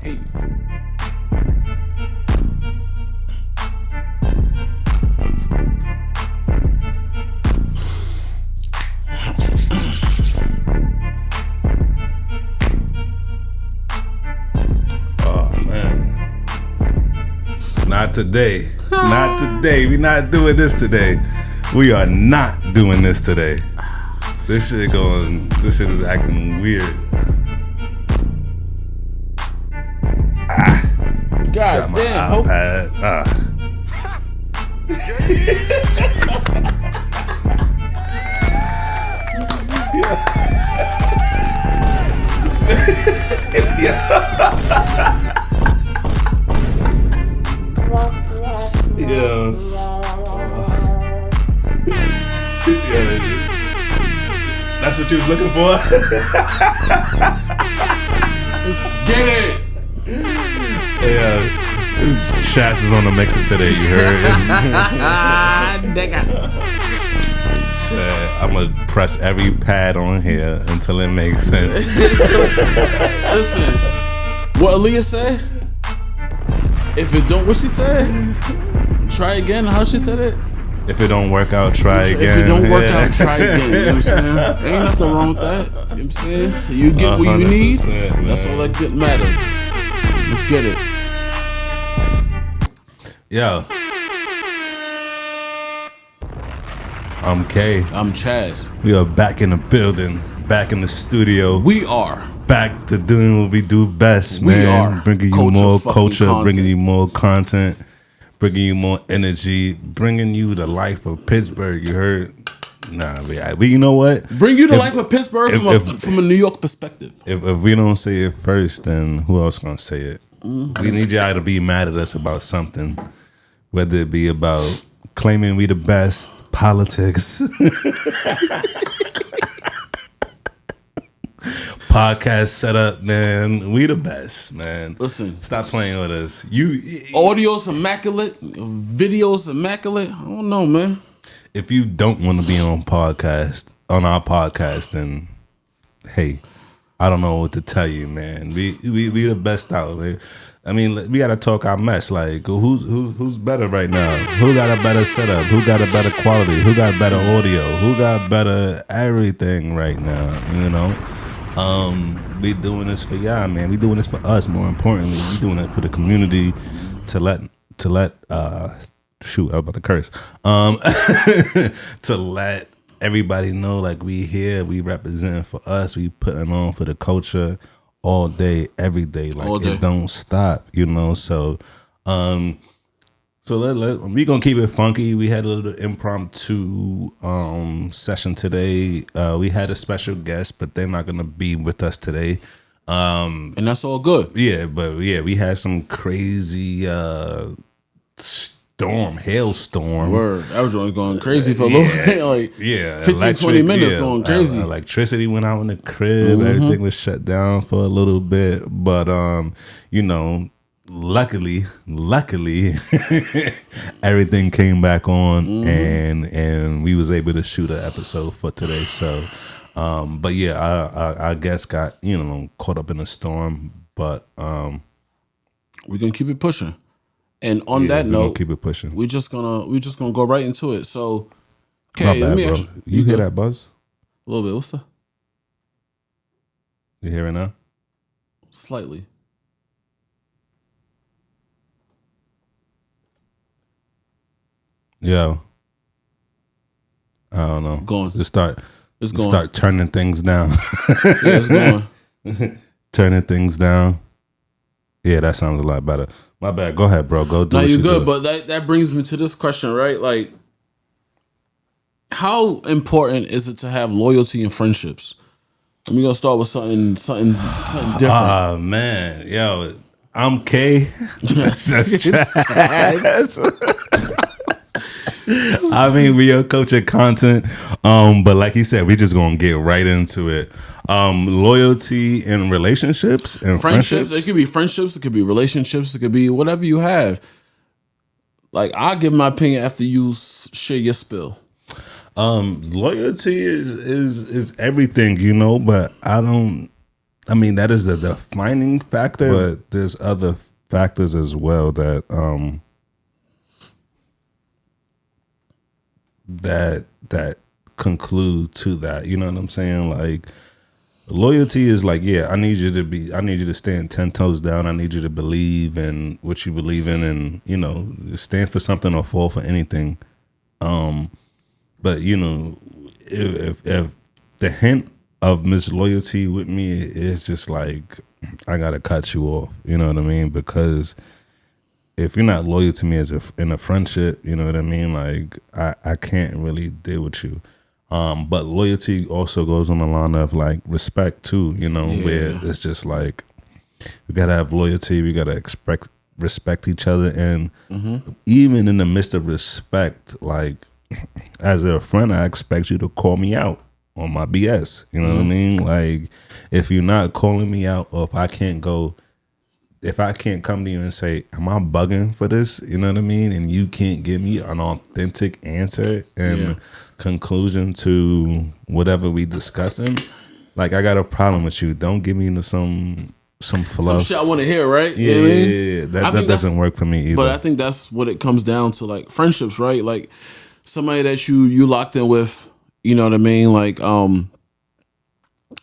Hey. Oh man. Not today. Not today. We're not doing this today. We are not doing this today. This shit is acting weird. God My damn. Hope. iPad. Yeah. That's what you was looking for? Let's get it. Yeah. Shaz is on the mixer today, you heard? Nigga. I'm gonna press every pad on here until it makes sense. Listen, what Aaliyah said? If it don't, what she said? Try again. How she said it? If it don't work out, try again. If it don't work out, try again. You know what I'm saying? Ain't nothing wrong with that. You know what I'm saying? Till you get what you need, man. that's all that matters. Let's get it. Yo. I'm K. I'm Chaz. We are back in the building, back in the studio. We are back to doing what we do best, man. We are bringing you more culture, bringing you more content, bringing you more energy, bringing you the life of Pittsburgh. You heard? Nah, we you know what? Bring you the life of Pittsburgh from a New York perspective. If we don't say it first, then who else gonna say it? Mm-hmm. We need y'all to be mad at us about something, whether it be about claiming we the best, politics, podcast setup, man. We the best, man. Listen, stop playing with us. Audio's immaculate, video's immaculate. I don't know, man. If you don't want to be on our podcast, then hey, I don't know what to tell you, man. We the best out, man. I mean, we gotta talk our mess. Like, who's better right now? Who got a better setup? Who got a better quality? Who got better audio? Who got better everything right now? You know, we doing this for y'all, man. We doing this for us. More importantly, we doing it for the community to let. Shoot, I was about to curse. To let everybody know, like, we here, we representing for us, we putting on for the culture. All day, every day, like it don't stop, you know. So, we gonna keep it funky. We had a little impromptu session today. We had a special guest, but they're not gonna be with us today. And that's all good. Yeah, but we had some crazy hailstorm. Word, that was only going crazy for a little bit, like 15-20 minutes going crazy. Electricity went out in the crib. Everything was shut down for a little bit, but you know, luckily, everything came back on, and we was able to shoot an episode for today. So, but yeah, our guest got caught up in a storm, but we're gonna keep it pushing. And on that note, keep it pushing. We're just gonna go right into it. So, okay, let me ask you hear that buzz? A little bit. What's that? You hear it now? Slightly. Yo, I don't know. Going. Let's start turning things down. Yeah, it's going. Turning things down. Yeah, that sounds a lot better. My bad. Go ahead, bro. Go do what you good, do. But that brings me to this question, right? Like, how important is it to have loyalty in friendships? I'm gonna start with something different. Oh man, yo, I'm K. I mean, we are culture content, but like you said, we just gonna get right into it. Loyalty in relationships and friendships. It could be friendships. It could be relationships. It could be whatever you have. Like, I'll give my opinion after you share your spill. Loyalty is everything, but I I mean, that is the defining factor, but there's other factors as well that that conclude to that. You know what I'm saying? Like, loyalty is like, yeah, I need you to stand 10 toes down. I need you to believe in what you believe in, and, you know, stand for something or fall for anything. But, you know, if the hint of misloyalty with me is just like, I gotta cut you off. You know what I mean? Because if you're not loyal to me in a friendship, you know what I mean? Like, I can't really deal with you. But loyalty also goes on the line of like respect too, you know, where it's just like, we gotta have loyalty, we gotta respect each other, and even in the midst of respect, like, as a friend, I expect you to call me out on my BS. You know what I mean? Like, if you're not calling me out, or if I can't come to you and say, am I bugging for this? You know what I mean? And you can't give me an authentic answer and conclusion to whatever we discussing, like, I got a problem with you. Don't give me some fluff. Some shit I want to hear, right? Yeah, you know what I mean? yeah. That doesn't work for me either. But I think that's what it comes down to, like friendships, right? Like somebody that you locked in with, you know what I mean? Like,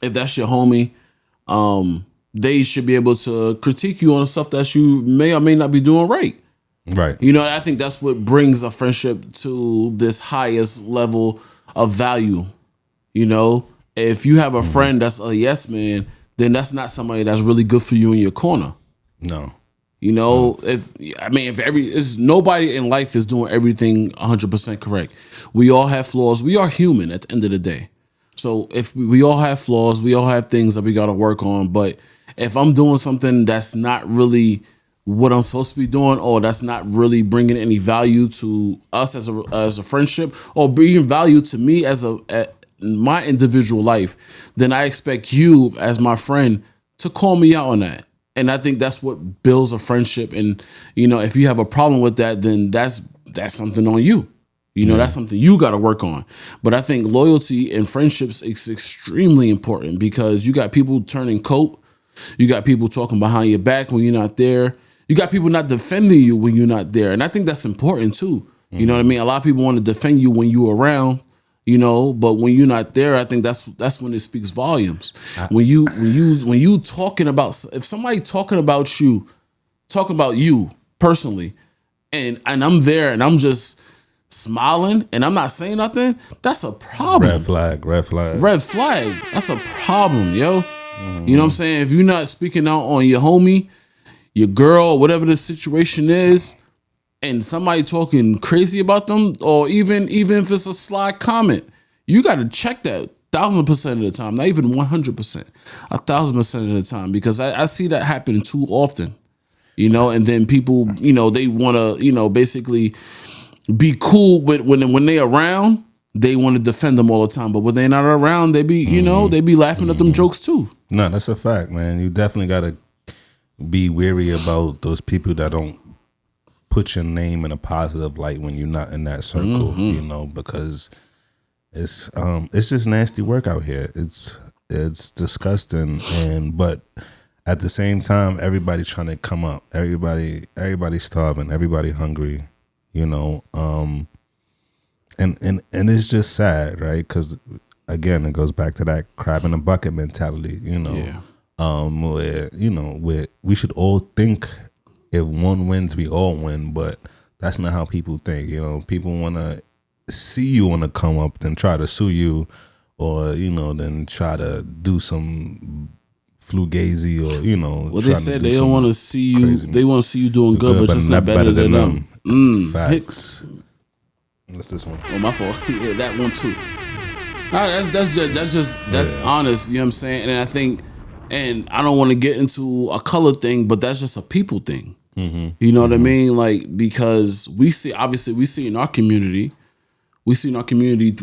if that's your homie, they should be able to critique you on stuff that you may or may not be doing right. Right. You know, I think that's what brings a friendship to this highest level of value. You know, if you have a friend that's a yes man, then that's not somebody that's really good for you in your corner. No. You know, if nobody in life is doing everything 100% correct. We all have flaws. We are human at the end of the day. So if we all have flaws, we all have things that we got to work on. But if I'm doing something that's not really what I'm supposed to be doing, or that's not really bringing any value to us as a friendship, or bringing value to me as my individual life, then I expect you as my friend to call me out on that. And I think that's what builds a friendship. And, you know, if you have a problem with that, then that's something on you. You know, that's something you got to work on. But I think loyalty in friendships is extremely important, because you got people turning coat. You got people talking behind your back when you're not there. You got people not defending you when you're not there. And I think that's important too. You know what I mean? A lot of people want to defend you when you're around, you know, but when you're not there, I think that's when it speaks volumes. When you talking about, if somebody talking about you personally, and I'm there and I'm just smiling and I'm not saying nothing, that's a problem. Red flag. That's a problem, yo. You know what I'm saying? If you're not speaking out on your homie, your girl, whatever the situation is, and somebody talking crazy about them, or even if it's a sly comment, you got to check that 1,000% of the time, not even 100%, 1,000% of the time, because I see that happening too often, you know. And then people, you know, they want to, you know, basically be cool with when they around, they want to defend them all the time, but when they're not around, they be, you know, they be laughing at them jokes too. No, that's a fact, man. You definitely got to be wary about those people that don't put your name in a positive light when you're not in that circle, you know, because it's just nasty work out here. It's disgusting, but at the same time, everybody trying to come up. Everybody starving. Everybody hungry, you know. And it's just sad, right? Because again, it goes back to that crab in a bucket mentality, you know. Yeah. Where we should all think if one wins, we all win, but that's not how people think. You know, people want to see you on the come up, then try to sue you, or, you know, then try to do some flugazi, or, you know. Well, they said they don't want to see you. They want to see you doing good, but just not better than them. Facts. What's this one? Oh, my fault. Yeah, that one too. That's honest. You know what I'm saying? And I think, and I don't want to get into a color thing, but that's just a people thing. You know what I mean? Like, because we see in our community,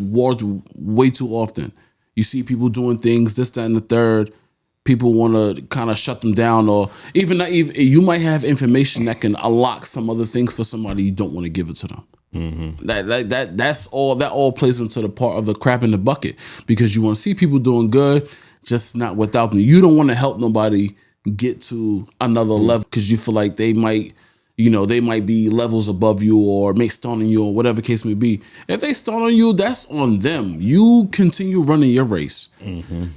wars way too often. You see people doing things, this, that, and the third. People want to kind of shut them down, or even you might have information that can unlock some other things for somebody, you don't want to give it to them. That all plays into the part of the crap in the bucket, because you want to see people doing good, just not without them. You don't want to help nobody get to another level because you feel like they might be levels above you or make stone on you or whatever case may be. If they stone on you, that's on them. You continue running your race.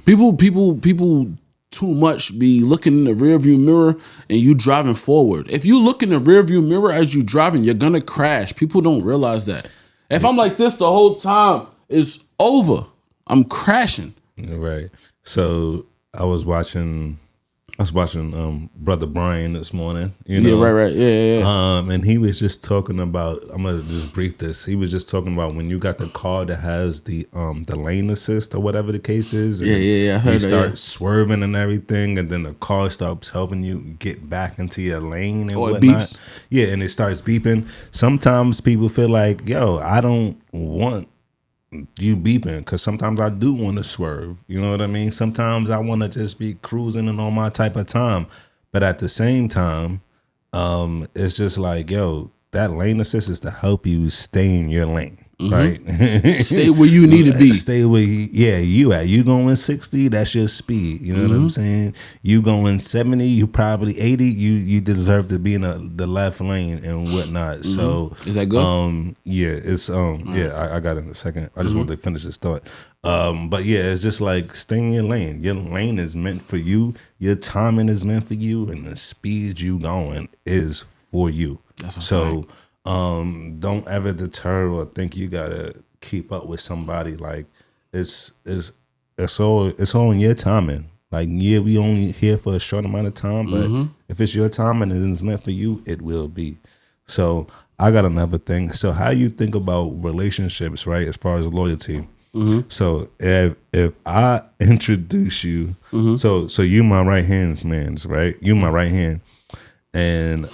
People too much be looking in the rearview mirror and you driving forward. If you look in the rearview mirror as you driving, you're gonna crash. People don't realize that. If I'm like this the whole time, it's over. I'm crashing. Right. So I was watching Brother Brian this morning. Right. Yeah. And he was just talking about. I'm gonna just brief this. He was just talking about when you got the car that has the lane assist or whatever the case is. And I heard you that, start swerving and everything, and then the car starts helping you get back into your lane and whatnot. It beeps. Yeah, and it starts beeping. Sometimes people feel like, yo, I don't want you beeping because sometimes I do want to swerve. You know what I mean? Sometimes I want to just be cruising and on my type of time. But at the same time, it's just like, yo, that lane assist is to help you stay in your lane. Right? Stay where you need to be. Stay where you at. You going 60, that's your speed. You know what I'm saying? You going 70, you probably 80, you deserve to be in the left lane and whatnot. So is that good? Yeah, it's I got it in a second. I just wanted to finish this thought. But yeah, it's just like stay in your lane. Your lane is meant for you, your timing is meant for you, and the speed you going is for you. That's a fact. Don't ever deter or think you gotta keep up with somebody. Like it's all in your timing. Like, yeah, we only here for a short amount of time, but if it's your time and it's meant for you, it will be. So I got another thing. So how you think about relationships, right? As far as loyalty. So if I introduce you, so you my right hand's man's, right? You my right hand, and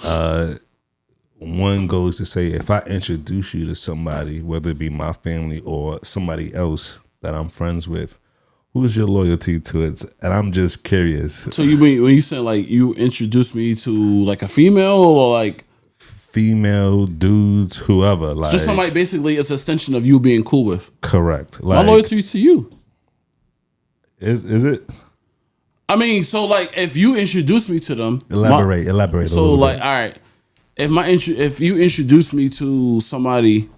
one goes to say, if I introduce you to somebody, whether it be my family or somebody else that I'm friends with, who's your loyalty to it? And I'm just curious. So you mean when you say like you introduced me to like a female or like female, dudes, whoever, like just somebody basically it's an extension of you being cool with? Correct. Like, my loyalty to you. Is it? I mean, so like if you introduce me to them, elaborate. So like, all right. If you introduce me to somebody,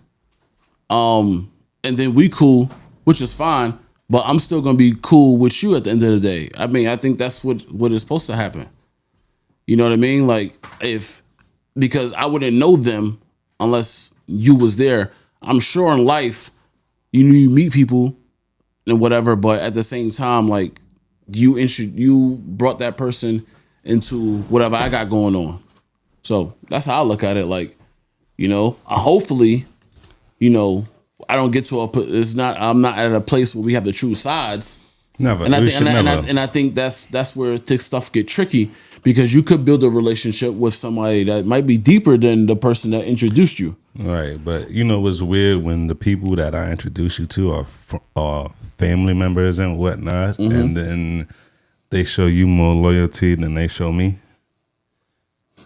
and then we cool, which is fine, but I'm still gonna be cool with you at the end of the day. I mean, I think that's what is supposed to happen. You know what I mean? Like because I wouldn't know them unless you was there. I'm sure in life, you meet people and whatever, but at the same time, like you brought that person into whatever I got going on. So that's how I look at it. Like, hopefully, I don't get to I'm not at a place where we have the true sides. Never. And I think that's where stuff get tricky because you could build a relationship with somebody that might be deeper than the person that introduced you. Right. But what's weird when the people that I introduce you to are family members and whatnot, and then they show you more loyalty than they show me.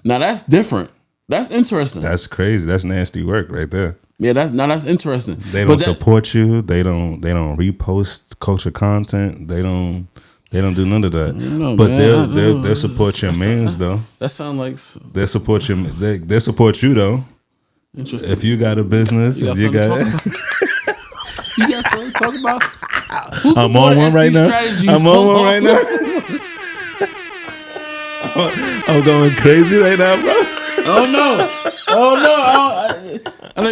Now that's different. That's interesting. That's crazy. That's nasty work right there. Yeah, that's interesting. They don't support you. They don't repost culture content. They don't do none of that. But they'll support your mans though. That sound like they support you. They support you though. Interesting. If you got a business, you got something to talk about. I'm on one right now. I'm on one right now. I'm going crazy right now, bro. Oh no! I know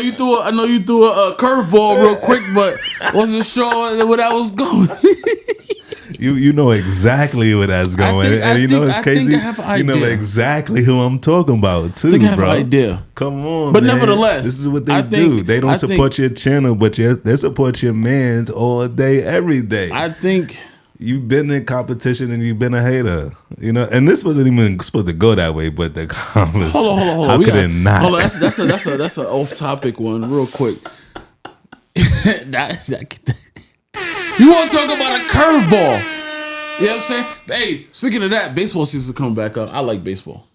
you threw a curveball real quick, but wasn't sure where that was going. You know exactly where that's going, it's crazy. I have an idea. You know exactly who I'm talking about too, I have bro. an idea. Come on, but man. Nevertheless, this is what they do. They don't support your channel, but they support your mans all day, every day. I think. You've been in competition and you've been a hater, and this wasn't even supposed to go that way. But the comments, hold on. How could it not? Hold on, that's an off topic one, real quick. You want to talk about a curveball? You know what I'm saying? Hey, speaking of that, baseball season coming back up. I like baseball.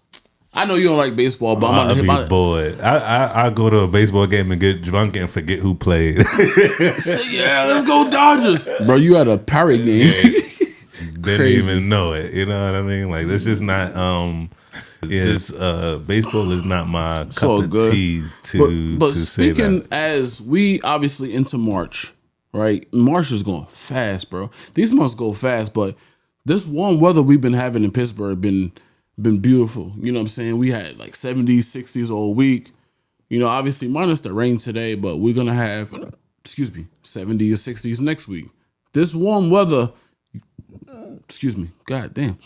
I know you don't like baseball, but I'm gonna be bored. I go to a baseball game and get drunk and forget who played. Yeah, let's go Dodgers, bro. You at a Pirate game? didn't even know it. You know what I mean? Like that's just not. Is baseball is not my cup of tea but to say speaking that. as we obviously into March, right? March is going fast, bro. These months go fast, but this warm weather we've been having in Pittsburgh been beautiful. You know what I'm saying? We had like 70s, 60s all week. You know, obviously minus the rain today, but we're gonna have 70s or 60s next week. This warm weather, god damn.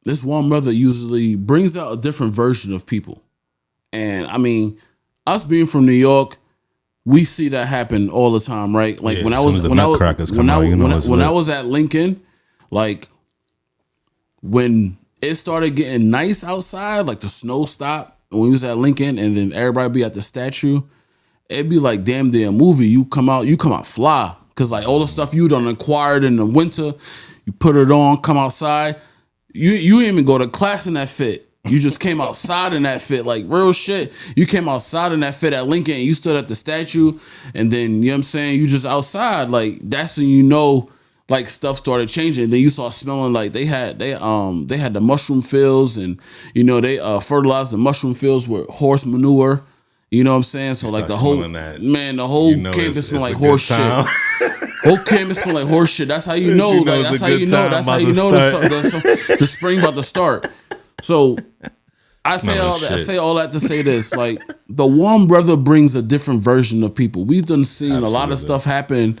This warm weather usually brings out a different version of people. And I mean, us being from New York, we see that happen all the time, right? Like when I was at Lincoln, like when it started getting nice outside, like the snow stopped when we was at Lincoln, and then everybody be at the statue, it'd be like damn near a movie. You come out fly. Cause like all the stuff you done acquired in the winter, you put it on, come outside. You didn't even go to class in that fit. You just came outside in that fit, like real shit. You came outside in that fit at Lincoln and you stood at the statue, and then you know what I'm saying, you just outside. Like that's when you know like stuff started changing. And then you saw smelling like they had the mushroom fields, and you know they fertilized the mushroom fields with horse manure. You know what I'm saying? So like the whole campus smelled like horse shit. Whole campus smell like horse shit. That's how you know. Like that's how you know. That's how you know the spring about to start. So I say all that. I say all that to say this: like the warm weather brings a different version of people. We've done seen a lot of stuff happen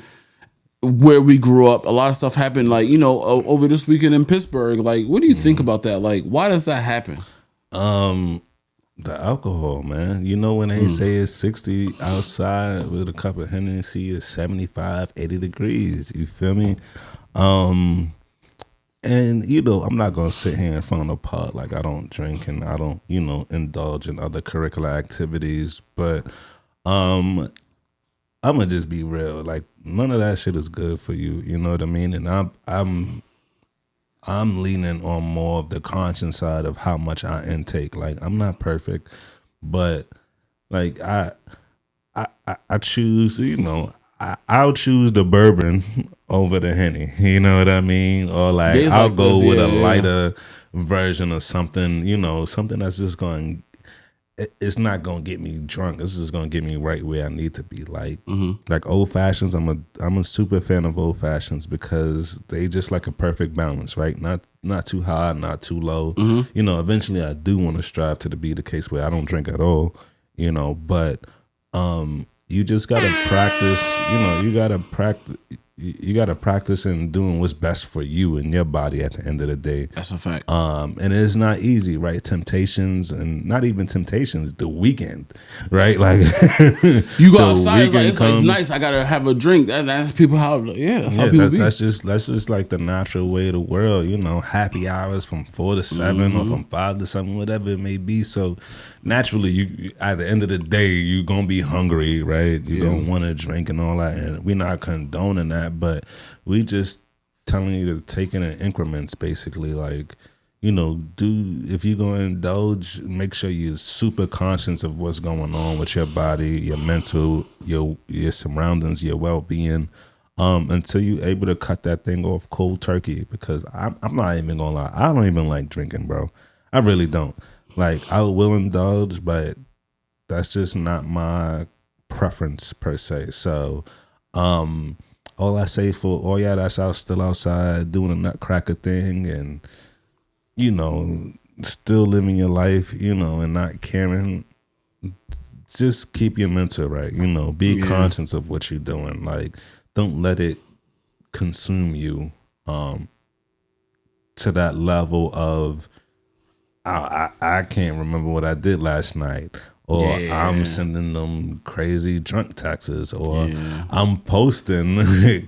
where we grew up. A lot of stuff happened, like you know, over this weekend in Pittsburgh. Like, what do you think about that? Like, why does that happen? The alcohol, man. You know when they say it's 60 outside with a cup of Hennessy, it's 75, 80 degrees. You feel me? And you know, I'm not gonna sit here in front of the pod like I don't drink and I don't, you know, indulge in other curricular activities. But I'm gonna just be real. Like none of that shit is good for you. You know what I mean? And I'm leaning on more of the conscious side of how much I intake. Like I'm not perfect, but like I choose, you know, I'll choose the bourbon over the Henny. You know what I mean? Or like I'll go with a lighter version of something, you know, something that's just going. It's not gonna get me drunk. It's just gonna get me right where I need to be. Like old fashions. I'm a super fan of old fashions because they just like a perfect balance, right? Not too high, not too low. You know, eventually I do want to strive to be the case where I don't drink at all. You know, but you just gotta practice. You know, you gotta practice. You got to practice in doing what's best for you and your body at the end of the day. That's a fact. And it's not easy, right? Temptations, and not even temptations, the weekend, right? Like you go outside, it's nice. I got to have a drink. That's people how, that's how people be. That's just like the natural way of the world, you know, happy hours from 4 to 7 or from 5 to 7, whatever it may be. So naturally, you at the end of the day, you're going to be hungry, right? You're going to want to drink and all that. And we're not condoning that. But we just telling you to take it in increments, basically. Like, you know, if you're going to indulge, make sure you're super conscious of what's going on with your body, your mental, your surroundings, your well-being, until you're able to cut that thing off cold turkey. Because I'm not even gonna lie, I don't even like drinking, bro. I really don't. Like, I will indulge, but that's just not my preference per se. So, all I say for all y'all that's still outside doing a nutcracker thing and, you know, still living your life, you know, and not caring, just keep your mental right, you know, be conscious of what you're doing. Like, don't let it consume you to that level of, I can't remember what I did last night. Or I'm sending them crazy drunk texts, or I'm posting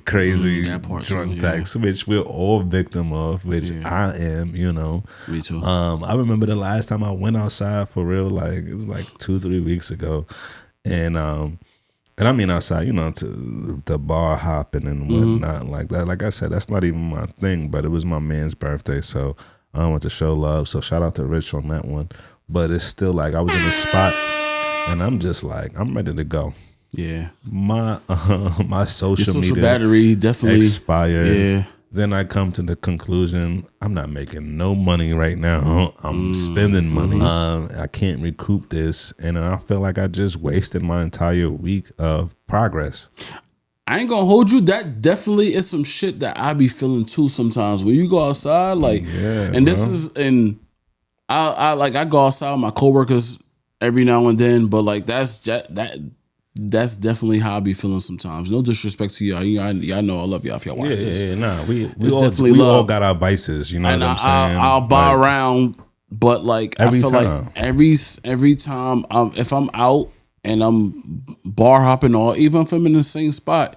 crazy drunk texts, which we're all victim of, which I am, you know. Me too. I remember the last time I went outside for real, like it was like 2-3 weeks ago, and I mean outside, you know, to the bar hopping and whatnot like that. Like I said, that's not even my thing, but it was my man's birthday, so I went to show love. So shout out to Rich on that one. But it's still like I was in a spot and I'm just like, I'm ready to go. Yeah. My social media battery definitely expired. Yeah. then I come to the conclusion I'm not making no money right now. I'm spending money. I can't recoup this, and I feel like I just wasted my entire week of progress. I ain't gonna hold you. That definitely is some shit that I be feeling too sometimes when you go outside. Like, and this is I go outside with my coworkers every now and then, but like that's definitely how I be feeling sometimes. No disrespect to y'all. Y'all know I love y'all if y'all watch this. We all got our vices. You know what I'm saying? I'll buy around, but like I feel like every time if I'm out and I'm bar hopping or even if I'm in the same spot,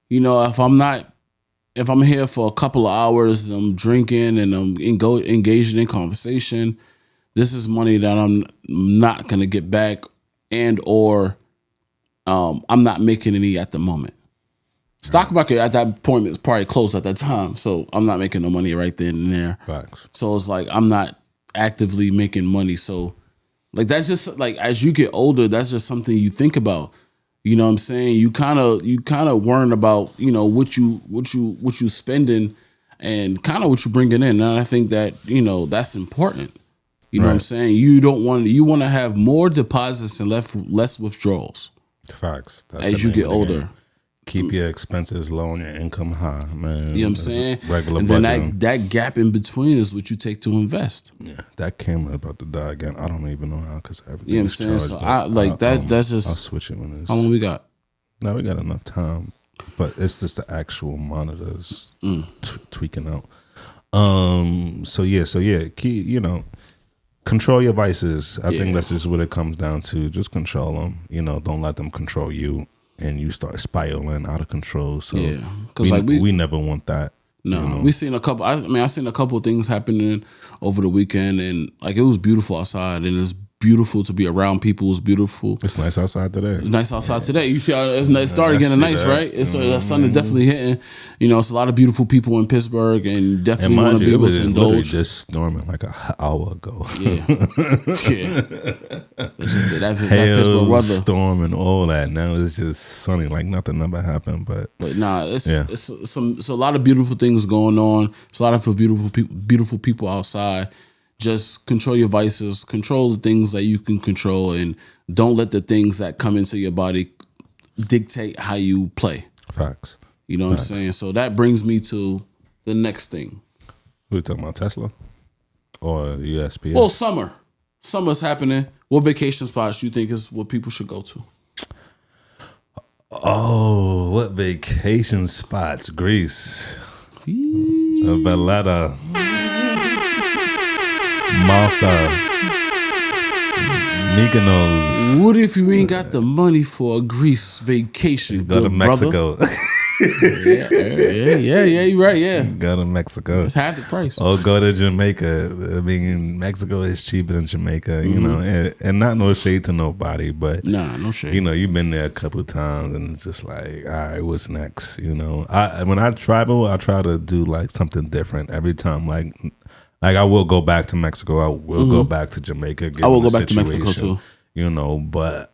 you know, if I'm here for a couple of hours, I'm drinking and I'm engaging in conversation, this is money that I'm not gonna get back or I'm not making any at the moment. Stock market at that point is probably closed at that time, so I'm not making no money right then and there. Facts. So it's like I'm not actively making money. So like that's just like as you get older, that's just something you think about. You know what I'm saying? You kind of worrying about, you know, what you spending and kind of what you bringing in. And I think that, you know, that's important. You know what I'm saying? You want to have more deposits and less withdrawals. Facts. That's as you get older. Keep your expenses low and your income high, man. You know what I'm saying? Regular and budgeting. then that gap in between is what you take to invest. Yeah, that camera about to die again. I don't even know how because everything. You know what I'm saying? So I like that. That's just. I'll switch it when it's. How long we got? No, we got enough time, but it's just the actual monitors tweaking out. So yeah. Key, you know, control your vices. I think that's just what it comes down to. Just control them. You know, don't let them control you. And you start spiraling out of control. So because we never want that. No, you know? We seen a couple. I seen a couple of things happening over the weekend, and like it was beautiful outside, and it's beautiful to be around people. It's beautiful. It's nice outside today. It's nice outside today. You see how it's starting getting nice, right? It's the sun is definitely hitting. You know, it's a lot of beautiful people in Pittsburgh, and definitely want to be able to indulge. Just storming like an hour ago. Yeah. That's Pittsburgh weather. Storm and all that. Now it's just sunny, like nothing ever happened. But nah, it's a lot of beautiful things going on. It's a lot of beautiful people outside. Just control your vices, control the things that you can control, and don't let the things that come into your body dictate how you play. Facts. You know what I'm saying? So that brings me to the next thing. We talking about Tesla or USPS? Well, summer's happening. What vacation spots do you think is what people should go to? Oh, what vacation spots? Greece, Valletta, Malta, Mykonos. What if you ain't got the money for a Greece vacation? Go to Mexico. yeah, you're right. Yeah, go to Mexico. It's half the price. Or go to Jamaica. I mean, Mexico is cheaper than Jamaica, you know, and not no shade to nobody, but no shade. You know, you've been there a couple of times, and it's just like, all right, what's next? You know, when I travel, I try to do like something different every time. Like I will go back to Mexico. I will go back to Jamaica. I will go back to Mexico too. You know, but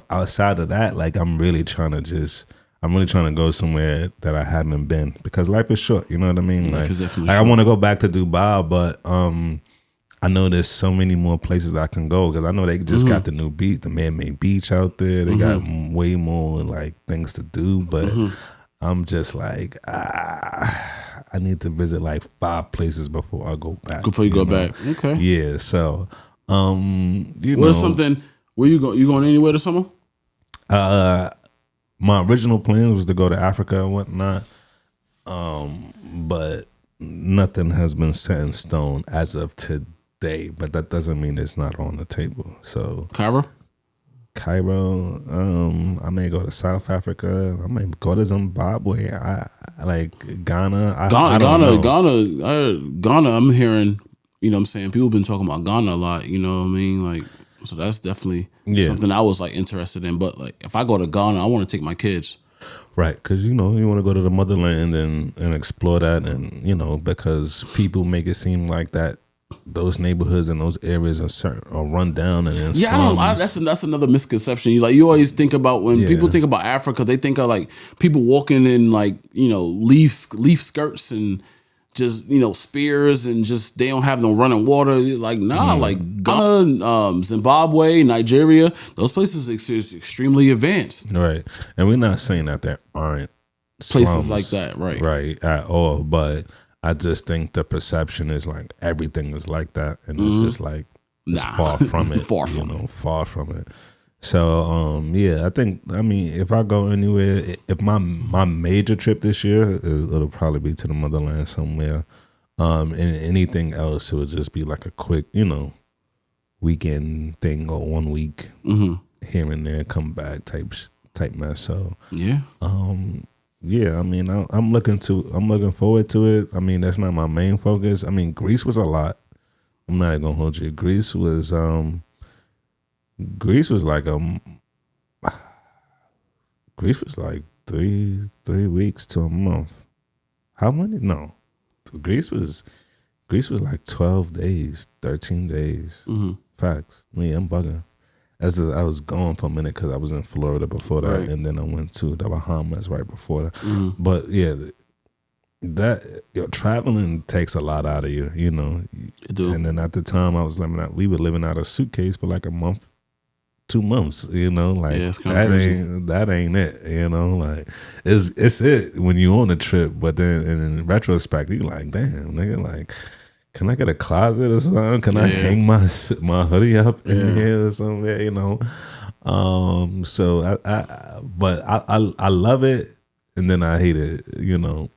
outside of that, like I'm really trying to go somewhere that I haven't been because life is short. You know what I mean? Life is definitely short. I want to go back to Dubai, but I know there's so many more places that I can go because I know they just got the new beach, the man-made beach out there. They got way more like things to do, but I'm just like I need to visit like 5 places before I go back. Before you go back, okay. Yeah, so you know, what is something? Where you going? You going anywhere this summer? My original plan was to go to Africa and whatnot, but nothing has been set in stone as of today. But that doesn't mean it's not on the table. So Cairo, I may go to South Africa. I may go to Zimbabwe. I like Ghana. Ghana. I'm hearing, you know what I'm saying, people been talking about Ghana a lot. You know what I mean? Like, so that's definitely something I was like interested in. But like, if I go to Ghana, I want to take my kids. Right, because you know you want to go to the motherland and explore that, and you know because people make it seem like that those neighborhoods and those areas are run down and in Yeah, slums. that's another misconception. You always think about when people Yeah. think about Africa, they think of like people walking in like leaf skirts and just spears and just they don't have no running water. Like nah, like Ghana, Zimbabwe, Nigeria, those places is extremely advanced Right. And we're not saying that there aren't places slums, like that, right? right, at all. But I just think the perception is like everything is like that. And it's just like, it's Nah. far from it. Far from it. Far from it. So, yeah, I mean, if I go anywhere, if my major trip this year, it'll probably be to the motherland somewhere. And anything else, it would just be like a quick, weekend thing or 1 week here and there, come back type mess. So Yeah. yeah, I mean, I'm looking forward to it. I mean, that's not my main focus. I mean, Greece was a lot. I'm not even gonna hold you. Greece was like Greece was like 3 weeks to a month. How many? No, Greece was like 12 days, 13 days. Facts. Me, I'm bugging. I was gone for a minute because I was in Florida before that, Right. and then I went to the Bahamas right before that. But yeah, that traveling takes a lot out of you, It do. And then at the time we were living out of a suitcase for like a month, 2 months, like Yeah, it's kinda crazy. that ain't it, like it's it when you on a trip, but then in retrospect you like, damn nigga, like, can I get a closet or something? Can I hang my hoodie up in here or something? So I love it. And then I hate it,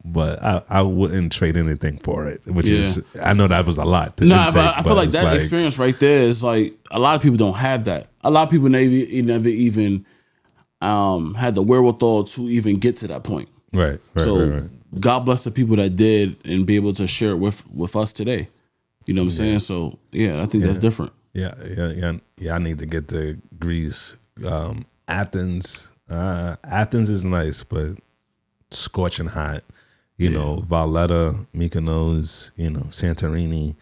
but I wouldn't trade anything for it, which is, I know that was a lot to No, intake, but I feel like it's that experience right there is like a lot of people don't have that. A lot of people never even had the wherewithal to even get to that point. Right. So God bless the people that did and be able to share it with us today. You know what I'm saying? So yeah, I think that's different. Yeah. I need to get to Greece. Athens is nice, but scorching hot. Valletta, Mykonos, Santorini,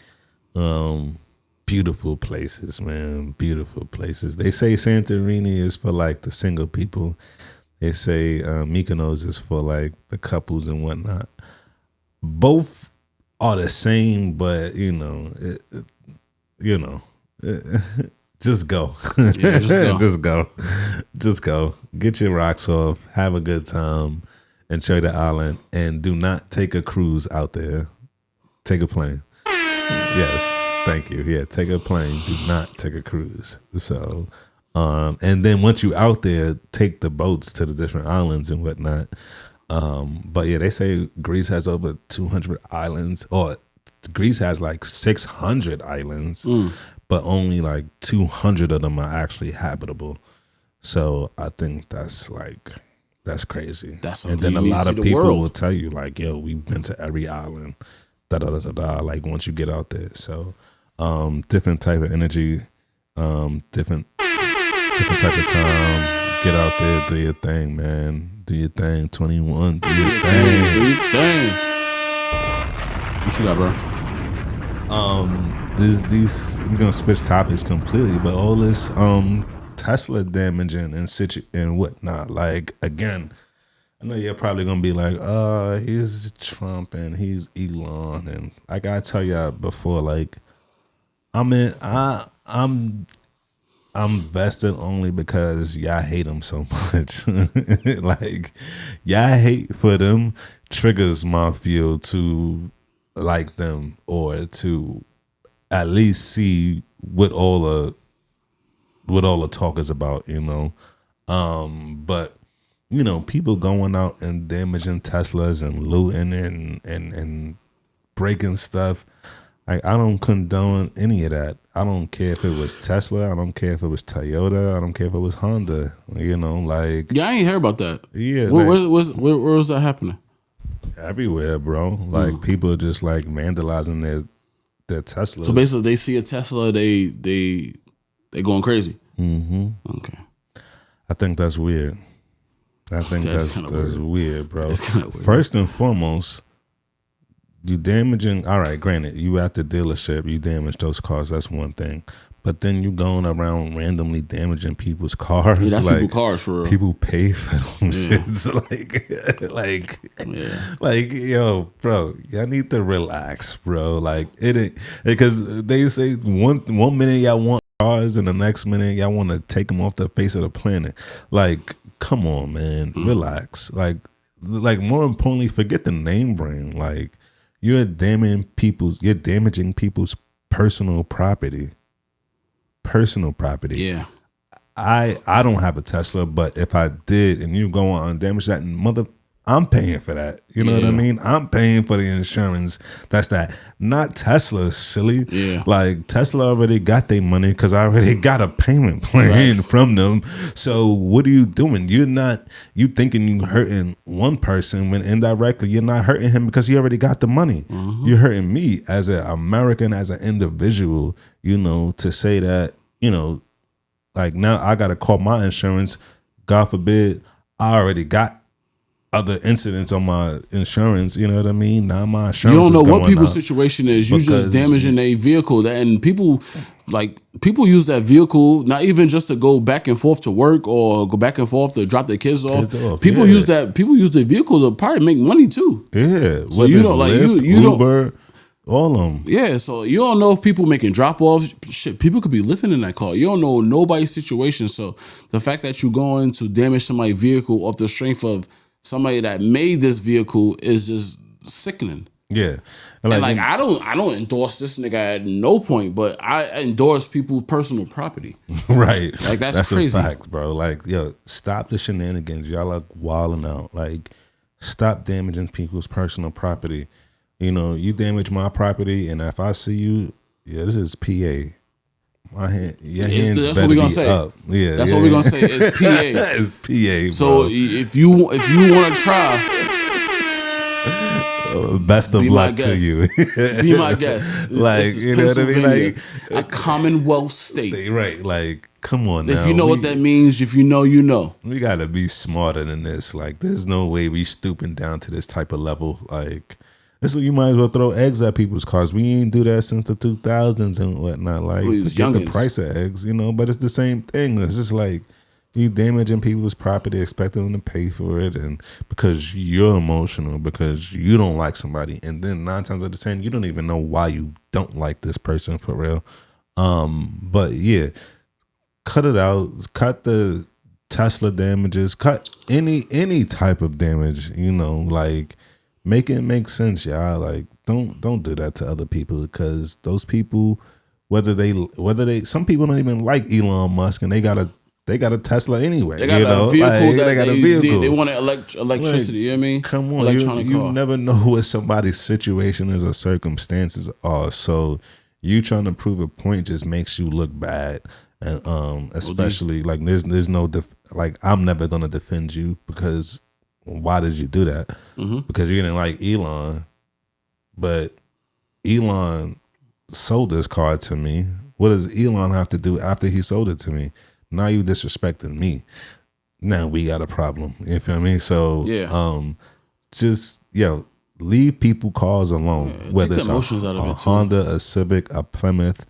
beautiful places, man. Beautiful places. They say Santorini is for like the single people. They say Mykonos is for like the couples and whatnot. Both are the same, but just go. Yeah, just go. Just go. Get your rocks off. Have a good time. Enjoy the island, and do not take a cruise out there. Take a plane. Yes, thank you. Yeah, take a plane. Do not take a cruise. So, and then once you out there, take the boats to the different islands and whatnot. But yeah, they say Greece has over 200 islands, or Greece has like 600 islands, but only like 200 of them are actually habitable. So I think that's crazy. That's and something then a you need lot to of see the people world. will tell you like, yo, we've been to every island, like once you get out there. So different type of energy, different type of time. Get out there, do your thing, man. Do your thing. 21, do your thing. Do your thing. What you got, bro? These we're gonna switch topics completely, but all this Tesla damaging and whatnot. Like, again, I know you're probably gonna be like, he's Trump and he's Elon, and like I tell y'all before, like I'm vested only because y'all hate them so much. Like, y'all hate for them triggers my fuel to like them, or to at least see what all the talk is about, but people going out and damaging Teslas and looting and breaking stuff. I don't condone any of that. I don't care if it was Tesla. I don't care if it was Toyota. I don't care if it was Honda. Like, Yeah, I ain't hear about that. yeah, Where like, was that happening? everywhere, bro. Like, people are just like vandalizing their Teslas. So basically, they see a Tesla, they going crazy. Mm-hmm. Okay. I think that's weird. I think that's kinda weird, bro. It's kinda weird. First and foremost, you damaging. All right, granted, you at the dealership, you damage those cars. That's one thing. But then you going around randomly damaging people's cars. Yeah, that's like, people's cars for real. People pay for them Yeah. shits. Yeah. Like, yo, bro, y'all need to relax, bro. Like, it ain't because they say one minute y'all want cars and the next minute y'all want to take them off the face of the planet. Like, come on, man, relax. Like more importantly, forget the name brand. Like, you're damaging people's personal property. Personal property. Yeah. I don't have a Tesla, but if I did and you go on damage that I'm paying for that. You know what I mean? I'm paying for the insurance. That's that. Not Tesla, silly. Yeah. Like, Tesla already got their money because I already got a payment plan from them. So what are you doing? You thinking you hurting one person when indirectly you're not hurting him because he already got the money. Mm-hmm. You're hurting me as an American, as an individual, to say that, like, now I got to call my insurance. God forbid, I already got other incidents on my insurance, you know what I mean? Now my insurance. You don't know what people's situation is. You just damaging a vehicle, and people use that vehicle not even just to go back and forth to work or go back and forth to drop their kids off. People use the vehicle to probably make money too. Yeah. So you don't like Lyft, you Uber, don't. All of them. Yeah, so you don't know if people making drop offs. Shit, people could be living in that car. You don't know nobody's situation. So the fact that you're going to damage somebody's vehicle off the strength of somebody that made this vehicle is just sickening. Yeah, and I don't endorse this nigga at no point, but I endorse people's personal property. Right, like that's crazy, a fact, bro. Like, yo, stop the shenanigans. Y'all are wilding out. Like, stop damaging people's personal property. You damage my property, and if I see you, this is PA. My hand, your hands that's better what we gonna be say. Up. Yeah, that's what we're gonna say. It's PA. It's PA. So bro. if you want to try, best of luck to you. Be my guest. This you know what I mean? Like a Commonwealth state. Right. Like, come on now. If you know what that means, if you know, you know. We gotta be smarter than this. Like, there's no way we stooping down to this type of level. Like, this, you might as well throw eggs at people's cars. We ain't do that since the 2000s and whatnot. Like, get the price of eggs, but it's the same thing. It's just like you damaging people's property, expecting them to pay for it, and because you're emotional, because you don't like somebody, and then 9 times out of 10, you don't even know why you don't like this person for real. But yeah, cut it out. Cut the Tesla damages. Cut any type of damage. Like. Make it make sense, y'all. Like, don't do that to other people, because those people, whether they some people don't even like Elon Musk, and they got a Tesla anyway. They got a vehicle they got a vehicle. They want electricity. You know what I mean? Come on, you never know what somebody's situation is or circumstances are. So you trying to prove a point just makes you look bad. And especially like there's no like, I'm never gonna defend you, because why did you do that? Mm-hmm. Because you didn't like Elon, but Elon sold this car to me. What does Elon have to do after he sold it to me? Now you disrespecting me. Now we got a problem. You feel me? So just leave people cars alone. Yeah, whether it's a Honda, a Civic, a Plymouth,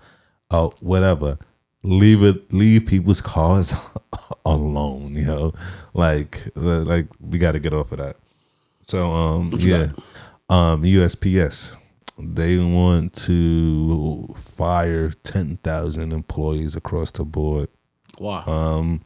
whatever. Leave people's cars alone, like we got to get off of that. So USPS, they want to fire 10,000 employees across the board. Wow.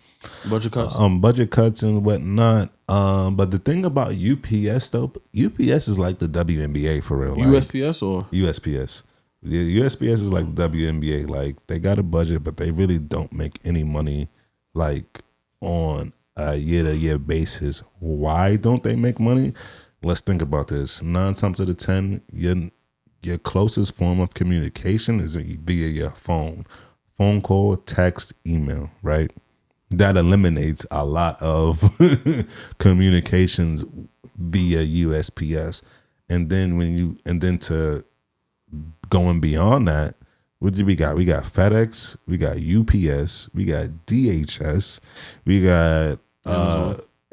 Budget cuts. Budget cuts and whatnot. But the thing about UPS though, UPS is like the WNBA for real. USPS or USPS. The USPS is like WNBA. Like, they got a budget, but they really don't make any money, like, on a year-to-year basis. Why don't they make money? Let's think about this. 9 times out of 10, your closest form of communication is via your phone. Phone call, text, email, right? That eliminates a lot of communications via USPS. And then to going beyond that, what do we got? We got FedEx, we got UPS, we got DHS, we got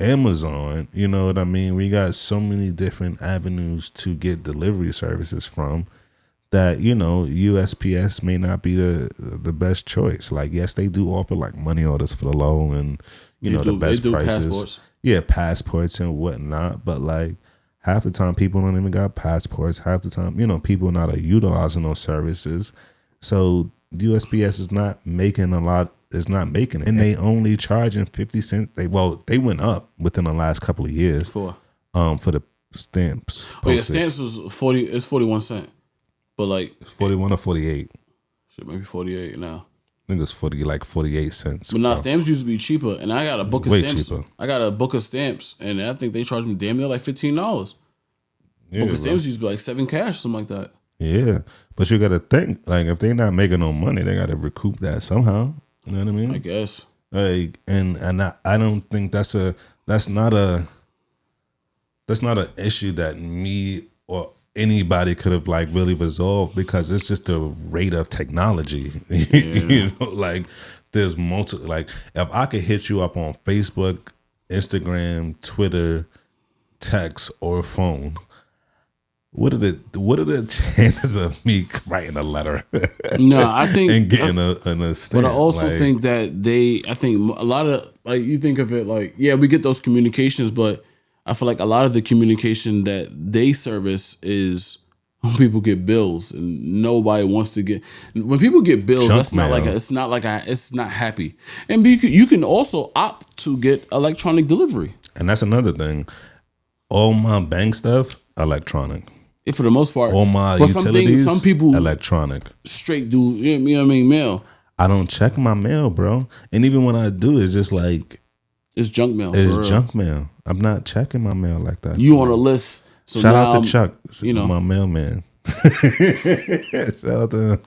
Amazon, you know what I mean? We got so many different avenues to get delivery services from that, you know, USPS may not be the best choice. Like, yes, they do offer like money orders for the low and, you know, the best prices. Passports. Yeah, passports and whatnot. But like half the time people don't even got passports. Half the time, you know, people not utilizing those services. So USPS is not making a lot. Is not making it, and they only charging 50 cents. They went up within the last couple of years for the stamps. Oh yeah, stamps was 40. It's 41 cents, but like 41 or 48. Shit, maybe 48 now. I think it's 48 cents. But nah, stamps used to be cheaper, and I got a book of stamps. Cheaper. I got a book of stamps, and I think they charged me damn near like $15. Book of stamps used to be like $7 something like that. Yeah, but you got to think like if they're not making no money, they got to recoup that somehow. You know what I mean? I guess. Like, and I don't think that's not an issue that me or anybody could have like really resolved because it's just a rate of technology. Yeah. You know, like there's multiple. Like if I could hit you up on Facebook, Instagram, Twitter, text, or phone. What are the chances of me writing a letter? No, I think and getting a stamp. But I also think that I think a lot of like you think of it like we get those communications, but I feel like a lot of the communication that they service is when people get bills and nobody wants to get. When people get bills, that's not like it's not happy. And you can also opt to get electronic delivery. And that's another thing. All my bank stuff electronic. For the most part, all my utilities, some people electronic. Straight do, you know what I mean, mail. I don't check my mail, bro. And even when I do, it's just like it's junk mail. It's junk mail. I'm not checking my mail like that. You on a list? So shout out to Chuck, you know, my mailman. Shout out to him.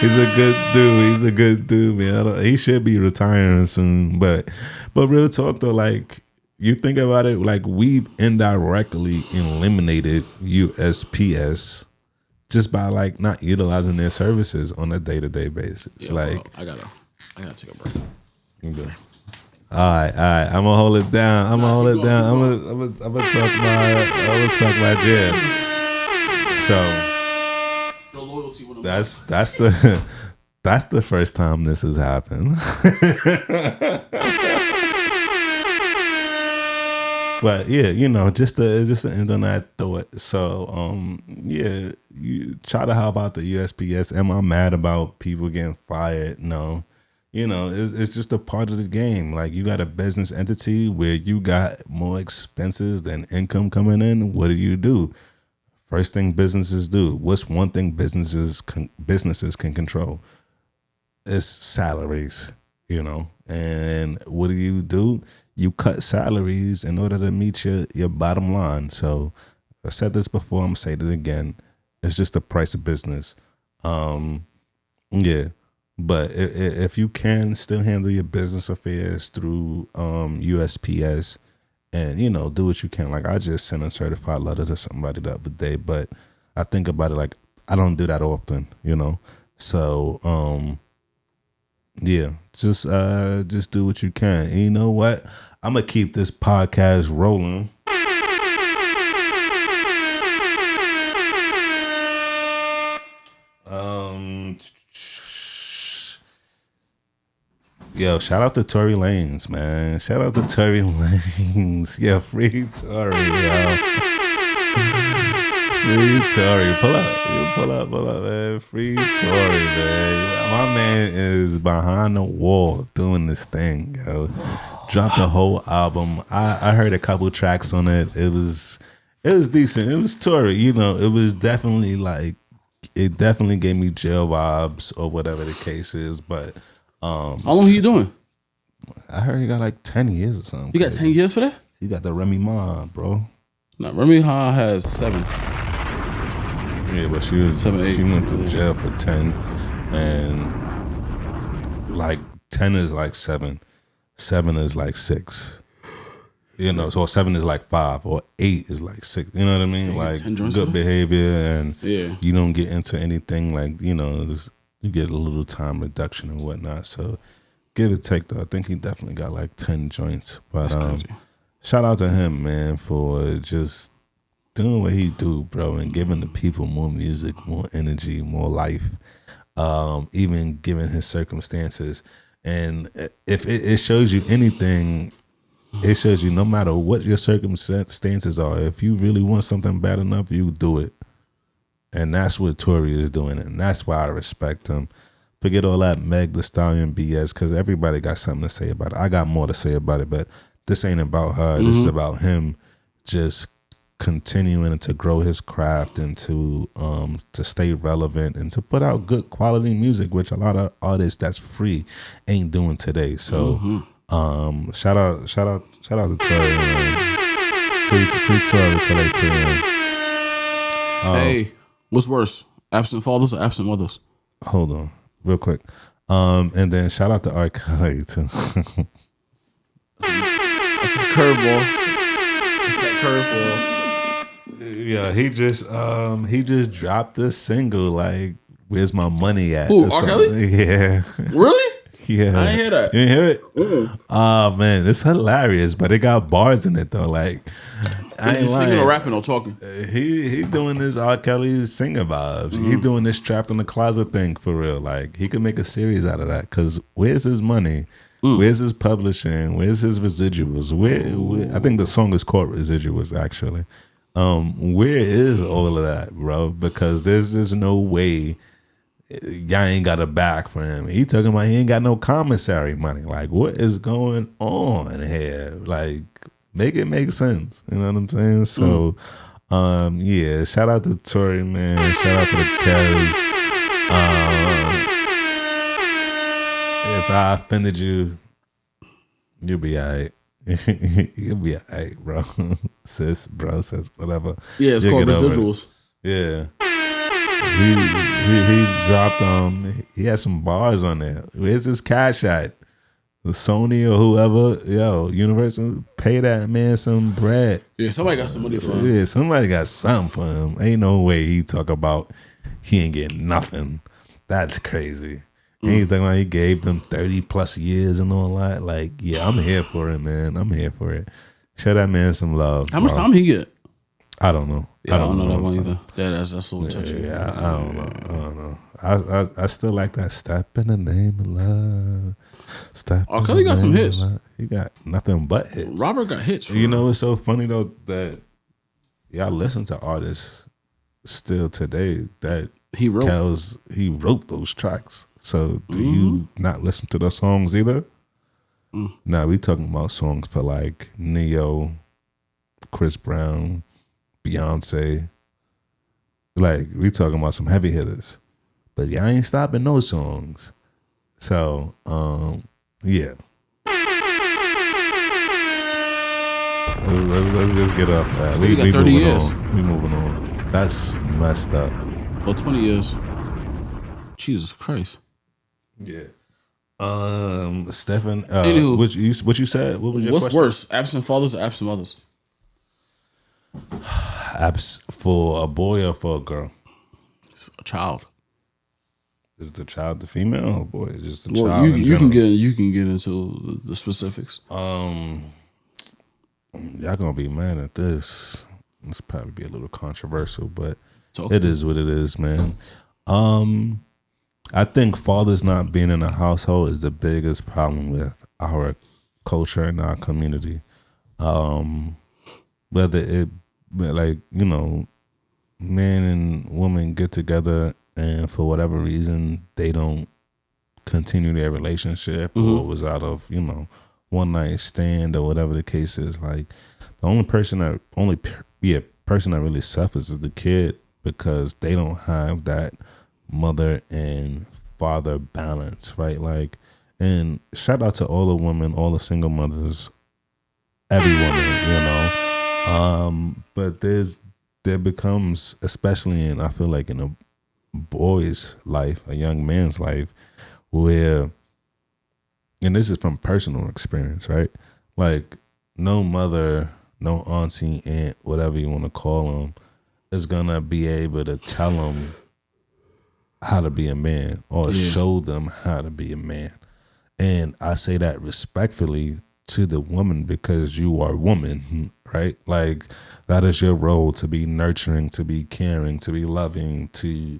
He's a good dude, man. He should be retiring soon, but real talk though, like. You think about it, like we've indirectly eliminated USPS just by like not utilizing their services on a day-to-day basis. Yeah, like bro, I gotta take a break. You good? All right. I'm gonna hold it down. I'm gonna talk my jam. So that's the first time this has happened. But yeah, you know, just to end on that thought. So you try to help out the USPS. Am I mad about people getting fired? No. You know, it's just a part of the game. Like you got a business entity where you got more expenses than income coming in. What do? First thing businesses do. What's one thing businesses can control? It's salaries, you know. And what do? You cut salaries in order to meet your bottom line. So I said this before, I'm going to say it again. It's just the price of business. Yeah. But if you can still handle your business affairs through USPS and, you know, do what you can. Like I just sent a certified letter to somebody the other day, but I think about it like I don't do that often, you know. So, yeah, just do what you can. And you know what? I'm going to keep this podcast rolling. Yo, shout out to Tory Lanez, man. Shout out to Tory Lanez. Yeah, free Tory, yo. Free Tory. Pull up, man. Free Tory, man. My man is behind the wall doing this thing, yo. Dropped the whole album. I heard a couple tracks on it. It was decent. It was Tory, you know. It was definitely like it definitely gave me jail vibes or whatever the case is. But how long are you doing? I heard he got like 10 years or something. You got 10 years for that? He got the Remy Ma, bro. No, Remy Ma has 7. Yeah, but she went to jail for 10, and like 10 is like 7. 7 is like 6. You know, so 7 is like 5, or 8 is like 6. You know what I mean? Like good behavior, and you don't get into anything like, you know, you get a little time reduction and whatnot. So Give or take though, I think he definitely got like 10 joints. But That's crazy. shout out to him, man, for just doing what he do, bro, and giving the people more music, more energy, more life. Even given his circumstances. And if it shows you anything, it shows you no matter what your circumstances are, if you really want something bad enough, you do it. And that's what Tory is doing, and that's why I respect him. Forget all that Meg Thee Stallion BS, because everybody got something to say about it. I got more to say about it, but this ain't about her. This is about him just continuing to grow his craft and to stay relevant and to put out good quality music, which a lot of artists that's free ain't doing today. So shout out to Tory, man. Free Tory till they free him. Hey, what's worse, absent fathers or absent mothers? Hold on, real quick. And then shout out to R. Kelly too. That's the curveball. It's that curveball. Yeah, he just dropped this single like, "Where's my money at?" Who, R. Kelly? Yeah. Really? Yeah. I didn't hear that. You didn't hear it? Oh man, it's hilarious, but it got bars in it though. Like, I Is he ain't singing lying. or rapping or talking? He doing this R. Kelly singer vibes. He doing this trapped in the closet thing for real. Like, he could make a series out of that. Cause where's his money? Where's his publishing? Where's his residuals? Where I think the song is called Residuals actually. Where is all of that, bro? Because there's just no way y'all ain't got a back for him. He talking about he ain't got no commissary money. Like, what is going on here? Like, make it make sense. You know what I'm saying? So, yeah, shout out to Tory, man. Shout out to the Kez. If I offended you, you'll be all right. You'll be all right, bro. sis, whatever. Yeah, it's You'll called get over it. Residuals. Yeah. He dropped he had some bars on there. Where's his cash at? The Sony or whoever, Universal, pay that man some bread. Yeah, somebody got some money for him. Yeah, somebody got something for him. Ain't no way he talk about he ain't getting nothing. That's crazy. And he's talking about he gave them 30 plus years and all that. Like, yeah, I'm here for it, man. I'm here for it. Show that man some love. How much bro. time he get? I don't know. Yeah, I don't know that one either. That's so touchy. Yeah, I don't know. I still like that step in the name of love. Step. R. Kelly got some hits. He got nothing but hits. Robert got hits. You know what's so funny though, that y'all listen to artists still today that He wrote. he wrote those tracks. So do you not listen to those songs either? Nah, we talking about songs for like Neo, Chris Brown, Beyonce. Like, we talking about some heavy hitters. But y'all ain't stopping those songs. So, yeah. Let's just get off that. So you got 30 moving years. on. We moving on. That's messed up. Well, 20 years. Jesus Christ. Yeah. Stephen, Anywho. what you said? What was your What's question? worse, absent fathers or absent mothers? For a boy or for a girl? A child. Is the child the female or boy? It's just the Well, child. you can get into the specifics. Y'all gonna be mad at this. It's probably be a little controversial, but it is what it is, man. I think fathers not being in a household is the biggest problem with our culture and our community. Whether it, like, man and woman get together and for whatever reason they don't continue their relationship, or it was out of, one night stand or whatever the case is. Like, the only person that really suffers is the kid, because they don't have that mother and father balance, right? Like, and shout out to all the women, all the single mothers, every woman, but there becomes, especially in, I feel like in a boy's life, a young man's life, where, and this is from personal experience, right? Like, no mother, no auntie, aunt, whatever you want to call them, is gonna be able to tell them how to be a man or show them how to be a man. And I say that respectfully to the woman because you are a woman, right? Like that is your role, to be nurturing, to be caring, to be loving, to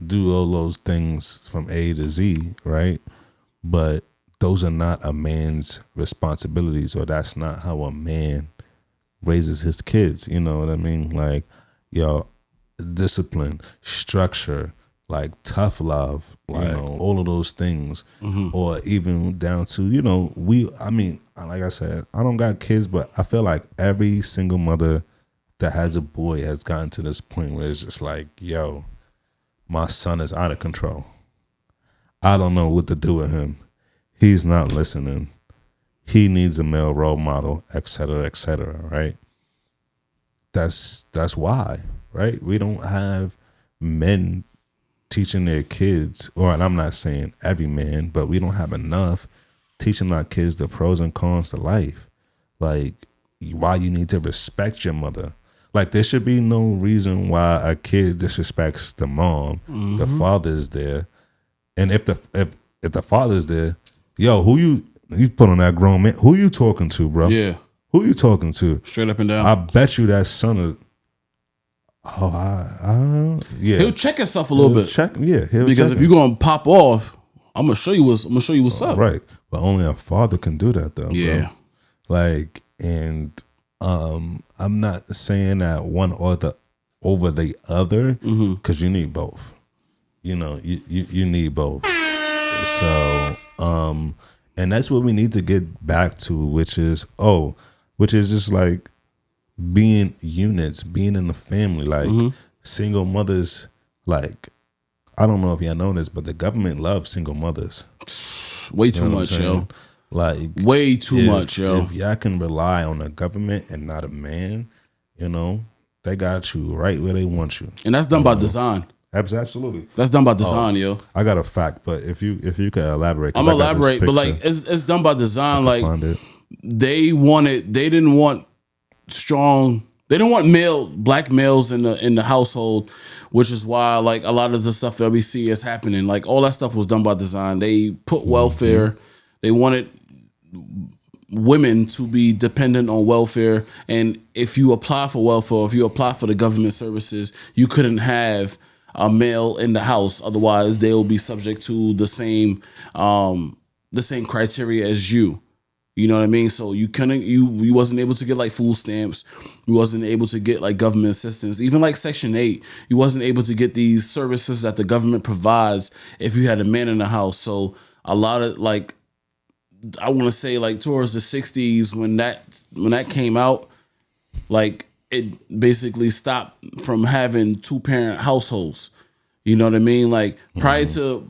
do all those things from A to Z, right? But those are not a man's responsibilities, or that's not how a man raises his kids. You know what I mean? Like, yo, discipline, structure, like tough love, you know, all of those things, or even down to, you know, I mean, like I said, I don't got kids, but I feel like every single mother that has a boy has gotten to this point where it's just like, yo, my son is out of control. I don't know what to do with him. He's not listening. He needs a male role model, et cetera, right? That's why, right? We don't have men teaching their kids, or and I'm not saying every man, but we don't have enough teaching our kids the pros and cons to life. Like why you need to respect your mother. Like there should be no reason why a kid disrespects the mom. The father's there. And if the father's there, yo, who you put on that grown man? Who you talking to, bro? Yeah. Who you talking to? Straight up and down. I bet you that son of yeah. He'll check himself a little bit. Because if you're gonna pop off, I'm gonna show you what's up. Right. But only a father can do that though. Yeah. Bro. Like, and I'm not saying that one or the over the other, because you need both. You know, you need both. So, and that's what we need to get back to, which is just like being units, being in the family, like single mothers. Like, I don't know if y'all know this, but the government loves single mothers. Way too much, yo. Like way too much, yo. If y'all can rely on the government and not a man, you know, they got you right where they want you. And that's done by design. Absolutely. That's done by design, yo. I got a fact, but if you could elaborate. I'm elaborate, but like it's done by design. Like they didn't want black males in the household, which is why like a lot of the stuff that we see is happening. Like all that stuff was done by design. They put welfare. They wanted women to be dependent on welfare, and if you apply for welfare, if you apply for the government services, you couldn't have a male in the house. Otherwise, they'll be subject to the same criteria as you. You know what I mean? So you wasn't able to get like food stamps. You wasn't able to get like government assistance. Even like Section 8, you wasn't able to get these services that the government provides if you had a man in the house. So a lot of like, I want to say like towards the 60s when that came out, like it basically stopped from having 2-parent households. You know what I mean? Like prior to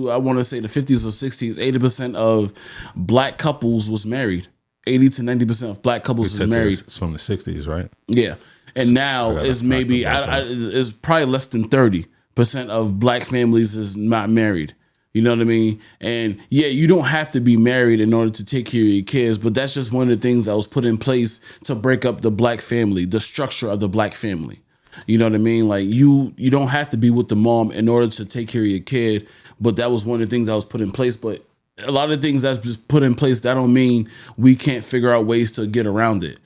I want to say the 50s or 60s, 80% of black couples was married. 80 to 90% of black couples was married. It's from the 60s, right? Yeah. And now it's maybe it's probably less than 30% of black families is not married. You know what I mean? And yeah, you don't have to be married in order to take care of your kids, but that's just one of the things that was put in place to break up the black family, the structure of the black family. You know what I mean? Like you don't have to be with the mom in order to take care of your kid, but that was one of the things that was put in place. But a lot of things that's just put in place, that don't mean we can't figure out ways to get around it.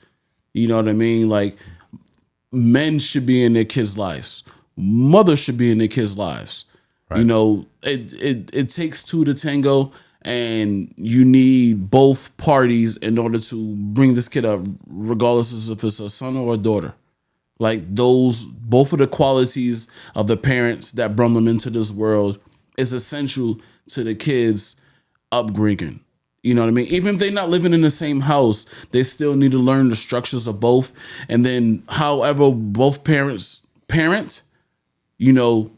You know what I mean? Like men should be in their kids' lives. Mothers should be in their kids' lives. Right. You know, it takes two to tango, and you need both parties in order to bring this kid up, regardless if it's a son or a daughter. Like both of the qualities of the parents that brought them into this world is essential to the kids' upbringing. You know what I mean? Even if they're not living in the same house, they still need to learn the structures of both. And then however both parents parent, you know,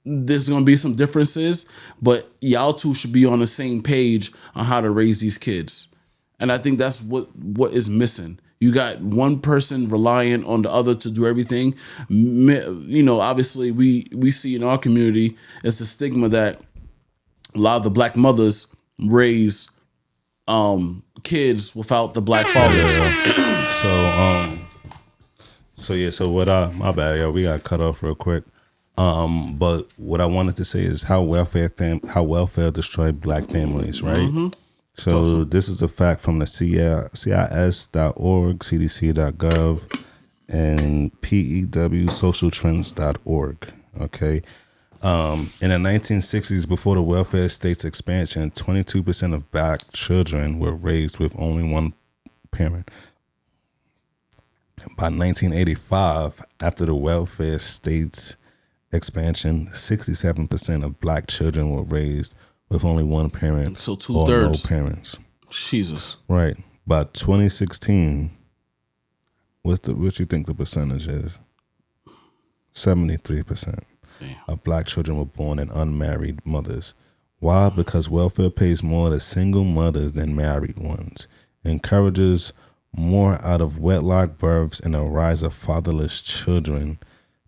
there's going to be some differences, but y'all two should be on the same page on how to raise these kids. And I think that's what is missing. You got one person relying on the other to do everything. You know, obviously we see in our community, it's the stigma that a lot of the black mothers raise kids without the black fathers. So what my bad, yo, we got cut off real quick. But what I wanted to say is how welfare destroyed black families, right? So this is a fact from the CIS.org, CDC.gov, and PEWSocialTrends.org. Okay. In the 1960s, before the welfare state's expansion, 22% of black children were raised with only one parent. By 1985, after the welfare state's expansion, 67% of black children were raised with only one parent, So or 2/3. no parents. Jesus. Right. By 2016, what you think the percentage is? 73% of black children were born in unmarried mothers. Why? Because welfare pays more to single mothers than married ones, encourages more out of wedlock births, and a rise of fatherless children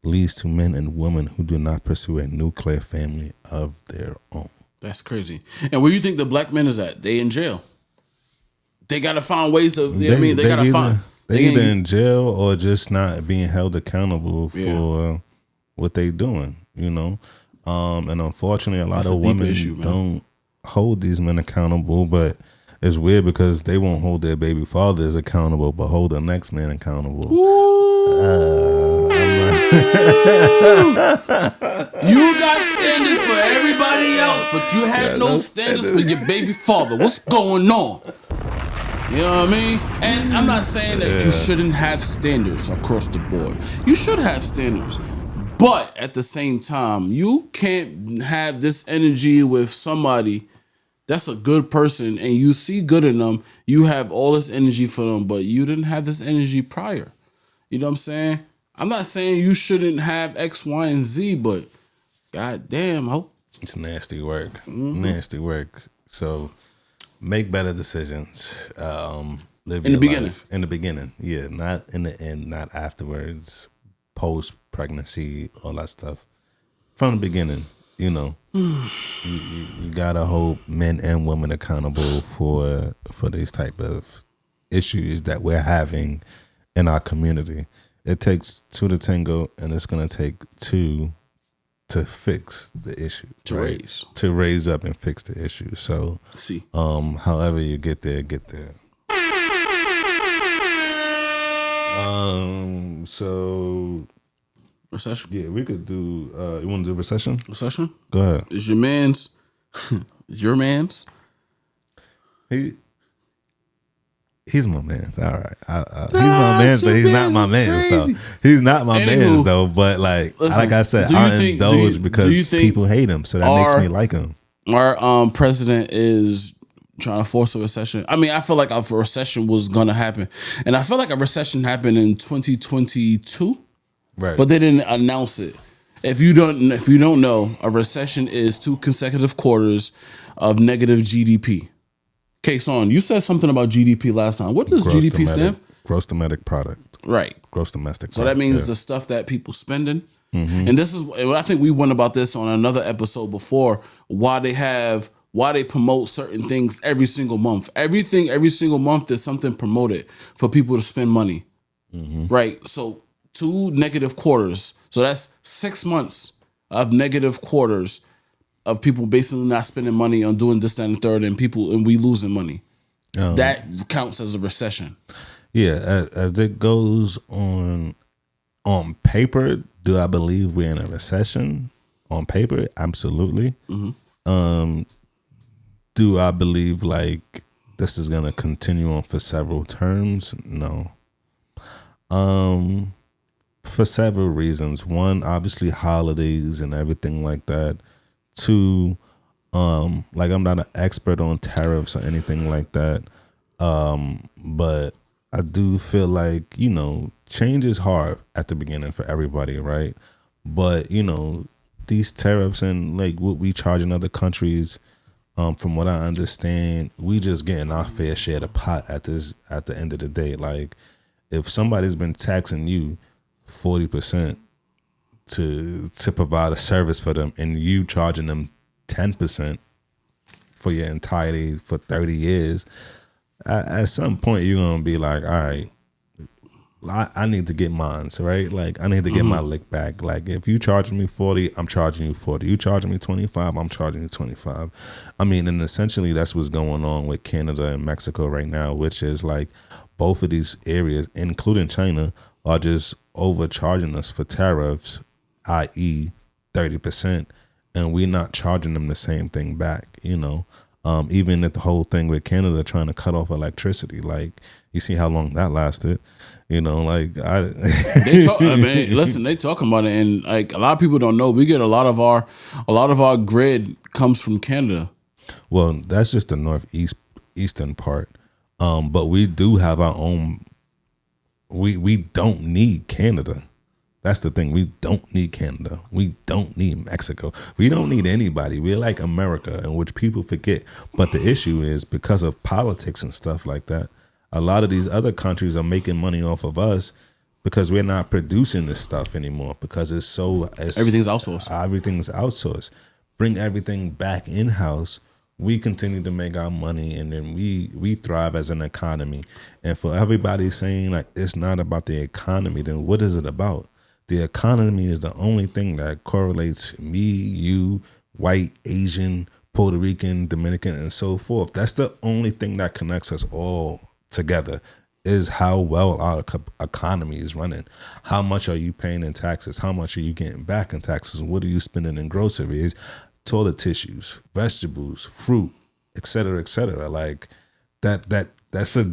leads to men and women who do not pursue a nuclear family of their own. That's crazy. And where you think the black men is at? They in jail. They gotta find ways to. They gotta find. They either in jail or just not being held accountable for what they doing. You know, and unfortunately, a lot of women don't hold these men accountable. But it's weird because they won't hold their baby fathers accountable, but hold the next man accountable. You got standards for everybody else, but you had no standards for your baby father. What's going on? You know what I mean? And I'm not saying that you shouldn't have standards across the board. You should have standards. But at the same time, you can't have this energy with somebody that's a good person and you see good in them. You have all this energy for them, but you didn't have this energy prior. You know what I'm saying? I'm not saying you shouldn't have X, Y, and Z, but goddamn, it's nasty work. Nasty work. So make better decisions. Live in the beginning. Life. In the beginning, yeah, not in the end, not afterwards, post pregnancy, all that stuff. From the beginning, you know, you gotta hold men and women accountable for these type of issues that we're having in our community. It takes two to tango, and it's gonna take two to fix the issue. To raise up and fix the issue. So, however you get there, get there. So recession. Yeah, we could do. You want to do recession? Recession. Go ahead. Is your man's? Your man's? He's my man. All right. He's my man, but he's not my man. So he's not my man, though. But like I said, I indulge because people hate him, so that makes me like him. Our president is trying to force a recession. I mean, I feel like a recession was gonna happen, and I feel like a recession happened in 2022, right? But they didn't announce it. If you don't know, a recession is 2 consecutive quarters of negative GDP. Case on, you said something about GDP last time. What does GDP stand for? Gross domestic product. Right. Gross domestic product. So that means the stuff that people spending. Mm-hmm. And this is, I think we went about this on another episode before, why they promote certain things every single month. Every single month there's something promoted for people to spend money. Mm-hmm. Right. So 2 negative quarters. So that's 6 months of negative quarters of people basically not spending money on doing this, that, and the third, and we losing money. That counts as a recession. Yeah, as it goes on paper, do I believe we're in a recession? On paper, absolutely. Mm-hmm. Do I believe like this is gonna continue on for several terms? No. For several reasons. One, obviously holidays and everything like that. 2, like I'm not an expert on tariffs or anything like that. But I do feel like, change is hard at the beginning for everybody, right? But, these tariffs and like what we charge in other countries, from what I understand, we just getting our fair share of the pot at the end of the day. Like if somebody's been taxing you 40% to provide a service for them and you charging them 10% for your entirety for 30 years, at some point you're going to be like, all right, I need to get mines, right? Like I need to get my lick back. Like if you charging me 40, I'm charging you 40. You charging me 25, I'm charging you 25. I mean, and essentially that's what's going on with Canada and Mexico right now, which is like both of these areas, including China, are just overcharging us for tariffs, i.e., 30%, and we're not charging them the same thing back. Even at the whole thing with Canada trying to cut off electricity, like you see how long that lasted. Like They talk. I mean, listen, they talking about it, and like a lot of people don't know. We get a lot of our grid comes from Canada. well, that's just the eastern part. But we do have our own. We don't need Canada. That's the thing. We don't need Canada. We don't need Mexico. We don't need anybody. We're like America, in which people forget. But the issue is because of politics and stuff like that, a lot of these other countries are making money off of us because we're not producing this stuff anymore because Everything's outsourced. Everything's outsourced. Bring everything back in house. We continue to make our money, and then we thrive as an economy. And for everybody saying like it's not about the economy, then what is it about? The economy is the only thing that correlates me, you, white, Asian, Puerto Rican, Dominican, and so forth. That's the only thing that connects us all together, is how well our economy is running. How much are you paying in taxes? How much are you getting back in taxes? What are you spending in groceries, toilet tissues, vegetables, fruit, et cetera, et cetera? Like that's a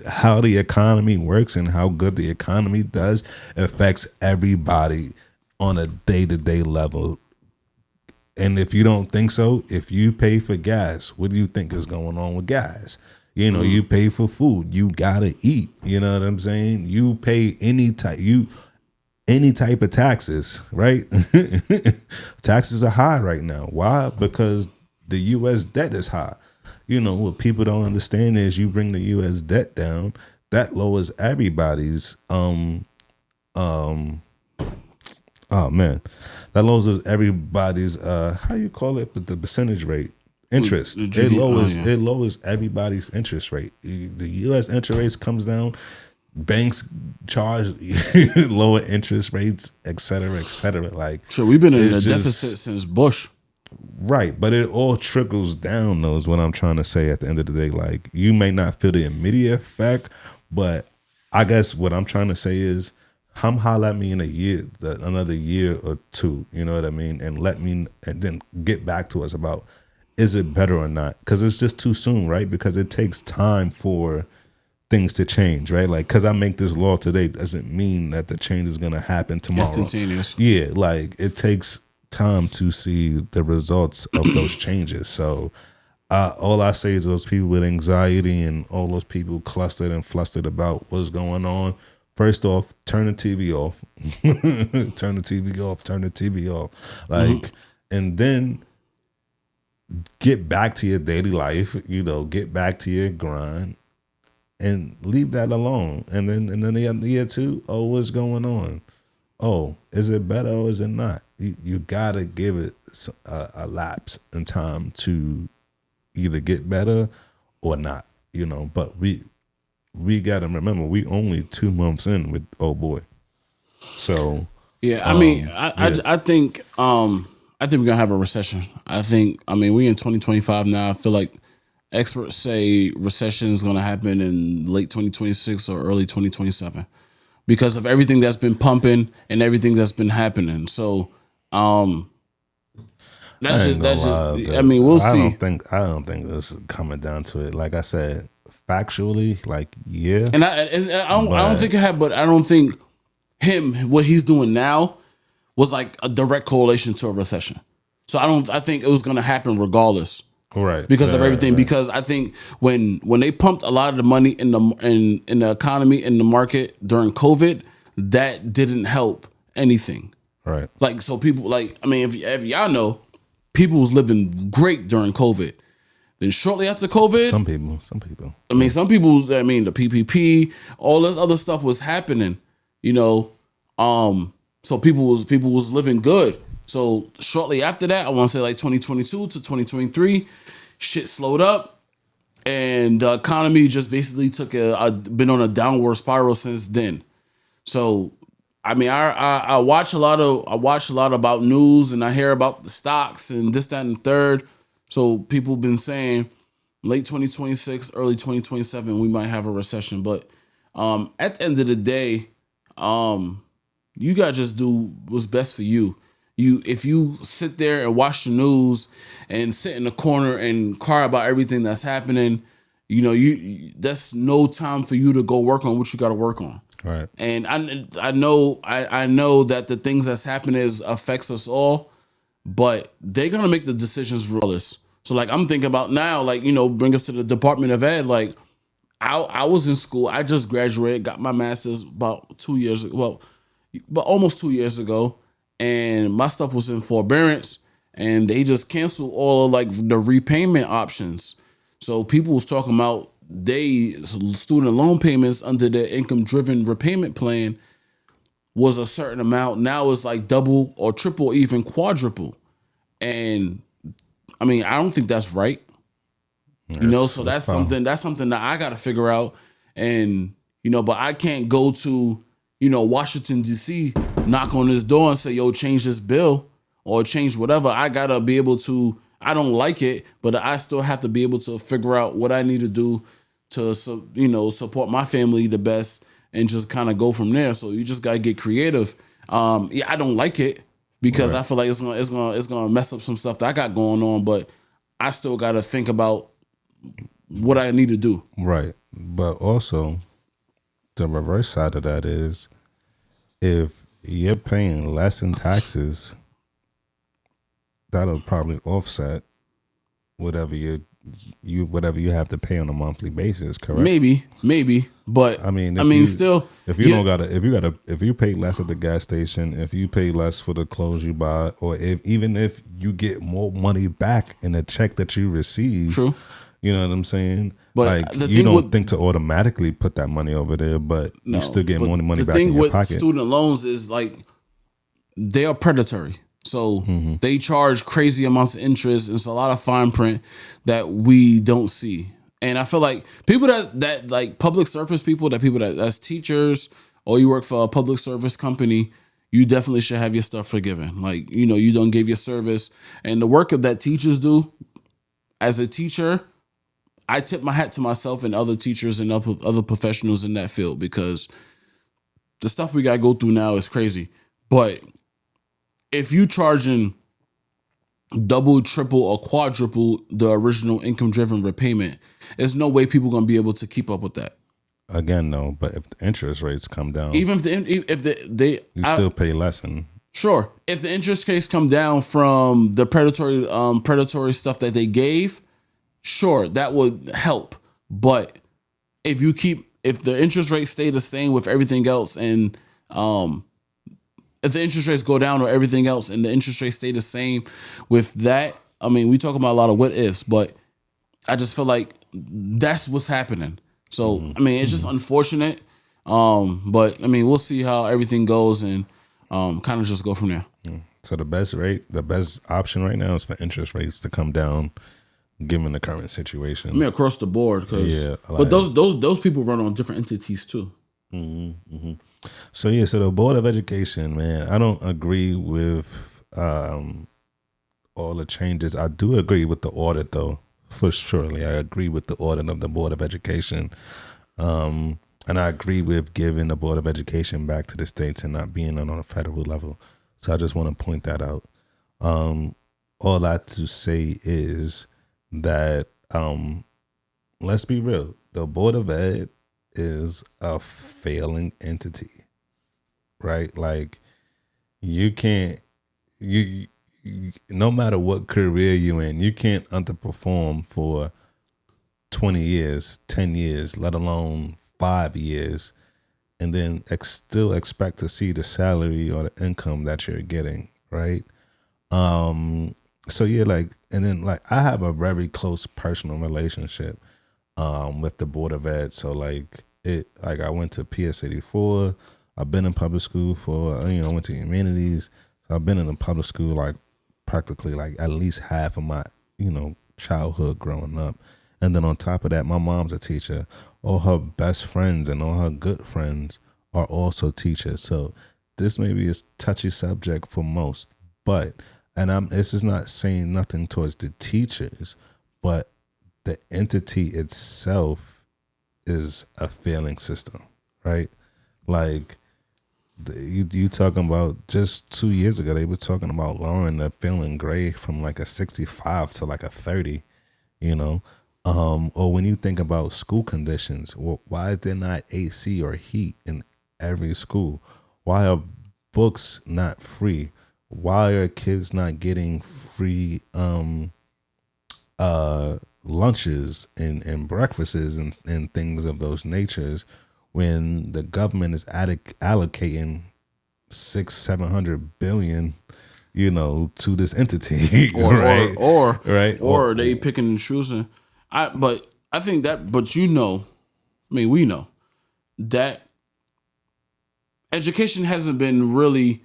how the economy works and how good the economy does affects everybody on a day-to-day level. And if you don't think so, if you pay for gas, what do you think is going on with gas? You pay for food, you gotta eat. You know what I'm saying? You pay any type of taxes, right? Taxes are high right now. Why? Because the U.S. debt is high. What people don't understand is you bring the U.S. debt down, that lowers everybody's that lowers everybody's how you call it, but the percentage rate, interest. It lowers everybody's interest rate. The U.S. interest rates comes down, banks charge lower interest rates, et cetera, et cetera. Like, so we've been in a deficit since Bush. Right, but it all trickles down, though, is what I'm trying to say at the end of the day. Like, you may not feel the immediate effect, but I guess what I'm trying to say is, come holler at me in another year or two, you know what I mean? And then get back to us about, is it better or not? Because it's just too soon, right? Because it takes time for things to change, right? Like, because I make this law today doesn't mean that the change is going to happen tomorrow. Instantaneous. Yeah, like, it takes time to see the results of those changes. So all I say is those people with anxiety and all those people clustered and flustered about what's going on, first off, turn the TV off. Turn the TV off. Like, and then get back to your daily life, get back to your grind and leave that alone. And then the year two, what's going on? Oh, is it better or is it not? You gotta give it a lapse in time to either get better or not, But we gotta remember we only 2 months in with old boy. So yeah, I mean, I think we're gonna have a recession. We in 2025 now. I feel like experts say recession is gonna happen in late 2026 or early 2027. Because of everything that's been pumping and everything that's been happening. So, we'll see. I don't think this is coming down to it. Like I said, factually, like, yeah. And I don't think it had, but I don't think what he's doing now was like a direct correlation to a recession. So I think it was going to happen regardless. Right. Because of everything. Right. Because I think when they pumped a lot of the money in the economy, in the market during COVID, that didn't help anything. Right. Like, so people, if y'all know, people was living great during COVID. Then shortly after COVID, some people. some people, the PPP, all this other stuff was happening, so people was living good. So shortly after that, I want to say like 2022 to 2023, shit slowed up. and the economy just basically been on a downward spiral since then. So, I mean, I watch a lot about news, and I hear about the stocks and this, that, and the third. So people been saying late 2026, early 2027, we might have a recession. But at the end of the day, you gotta just do what's best for you. If you sit there and watch the news and sit in the corner and cry about everything that's happening, that's no time for you to go work on what you got to work on. Right. And I know that the things that's happening affects us all, but they're gonna make the decisions regardless. So like I'm thinking about now, like bring us to the Department of Ed. Like I was in school, I just graduated, got my master's about 2 years ago. Well, but almost 2 years ago, and my stuff was in forbearance, and they just canceled all of like the repayment options. So people was talking about student loan payments under the income driven repayment plan was a certain amount. Now it's like double or triple, even quadruple. And I mean, I don't think that's right. So that's something that I got to figure out. And, but I can't go to, Washington, D.C., knock on this door and say, yo, change this bill or change whatever. I got to be able to, I don't like it, but I still have to be able to figure out what I need to do to, support my family the best and just kind of go from there. So you just got to get creative. I don't like it because I feel like it's gonna mess up some stuff that I got going on, but I still got to think about what I need to do. Right. But also, the reverse side of that is if you're paying less in taxes, that'll probably offset whatever you have to pay on a monthly basis, correct? Maybe, but I mean, if you pay less at the gas station, if you pay less for the clothes you buy, or even if you get more money back in the check that you receive, true. You know what I'm saying? But like you don't think to automatically put that money over there, but you still get more money back in your pocket. The thing with student loans is like they are predatory. So they charge crazy amounts of interest. It's a lot of fine print that we don't see. And I feel like people that like public service people, that's teachers, or you work for a public service company, you definitely should have your stuff forgiven. Like, you don't give your service. And the work that teachers do, as a teacher, I tip my hat to myself and other teachers and other professionals in that field, because the stuff we got to go through now is crazy. But if you charging double, triple, or quadruple the original income-driven repayment, there's no way people going to be able to keep up with that. Again, no, but if the interest rates come down, even if you still pay less. Sure, if the interest rates come down from the predatory stuff that they gave, sure, that would help. But if the interest rates stay the same with everything else, and if the interest rates go down or everything else and the interest rates stay the same with that, I mean, we talk about a lot of what ifs, but I just feel like that's what's happening. So, I mean, it's just unfortunate. But I mean, we'll see how everything goes and kind of just go from there. So the best option right now is for interest rates to come down, given the current situation. I mean, across the board, but those people run on different entities too. So the Board of Education, man, I don't agree with all the changes. I do agree with the audit, though, for surely. I agree with the audit of the Board of Education, and I agree with giving the Board of Education back to the states and not being on a federal level. So I just want to point that out. All that to say is that let's be real, the Board of Ed is a failing entity, right? Like you can't, no matter what career you're in, you can't underperform for 20 years, 10 years, let alone 5 years, and then still expect to see the salary or the income that you're getting, right? So and then I have a very close personal relationship with the Board of Ed. So I went to PS 84. I've been in public school I went to humanities. So I've been in a public school practically at least half of my childhood growing up, And then on top of that, my mom's a teacher. All her best friends and all her good friends are also teachers. So this may be a touchy subject for most, but this is not saying nothing towards the teachers, but the entity itself is a failing system, right? Like you talking about just 2 years ago, they were talking about lowering the failing grade from like a 65 to like a 30, you know. Or when you think about school conditions, well, why is there not AC or heat in every school? Why are books not free? Why are kids not getting free lunches and breakfasts and things of those natures when the government is allocating 600-700 billion, to this entity, or right? or they picking and choosing. But I think that, but we know that education hasn't been really,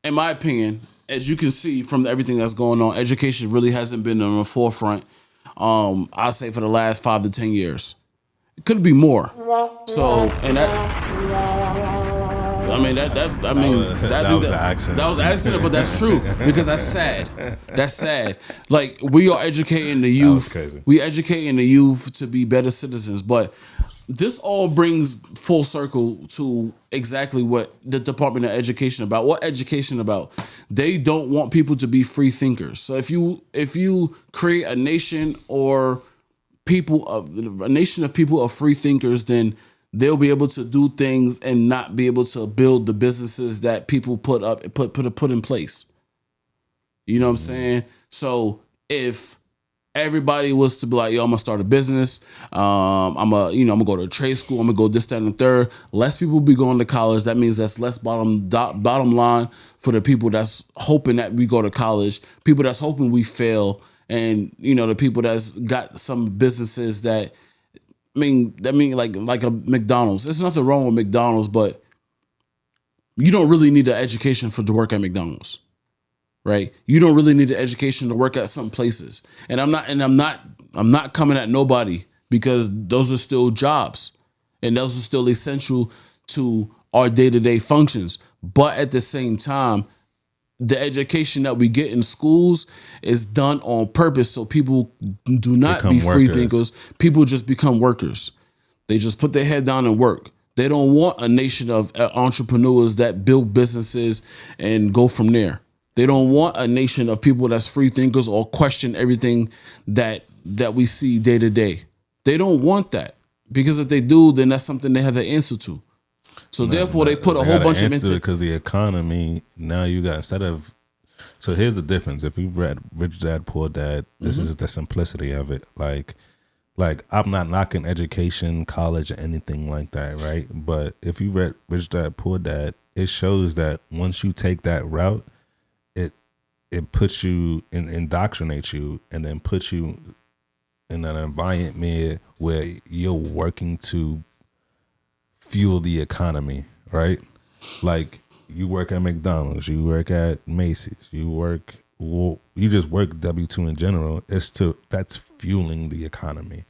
in my opinion, as you can see from everything that's going on, education really hasn't been on the forefront. I'll say for the last 5 to 10 years, it could be more. So, and That was an accident. That was an accident, but that's true because that's sad. That's sad. Like, we are educating the youth. We educating the youth to be better citizens, but this all brings full circle to exactly what the Department of Education about. What education about? They don't want people to be free thinkers. So if you create a nation or a nation of people of free thinkers, then they'll be able to do things and not be able to build the businesses that people put in place. You know what I'm saying? So if everybody was to be like, yo, I'm gonna start a business. I'm gonna go to a trade school. I'm gonna go this, that, and the third. Less people be going to college. That means that's less bottom line for the people that's hoping that we go to college. People that's hoping we fail, and the people that's got some businesses that mean like a McDonald's. There's nothing wrong with McDonald's, but you don't really need an education to work at McDonald's. Right? You don't really need the education to work at some places. And I'm not coming at nobody, because those are still jobs and those are still essential to our day-to-day functions. But at the same time, the education that we get in schools is done on purpose so people do not be free thinkers. People just become workers. They just put their head down and work. They don't want a nation of entrepreneurs that build businesses and go from there. They don't want a nation of people that's free thinkers or question everything that we see day to day. They don't want that, because if they do, then that's something they have to answer to. So therefore, they put a whole bunch of into because the economy now you got So here's the difference. If you've read Rich Dad Poor Dad, this is the simplicity of it. Like I'm not knocking education, college, or anything like that, right? But if you read Rich Dad Poor Dad, it shows that once you take that route, it puts you indoctrinates you, and then puts you in an environment where you're working to fuel the economy, right? Like, you work at McDonald's, you work at Macy's, you just work W-2 in general. That's fueling the economy,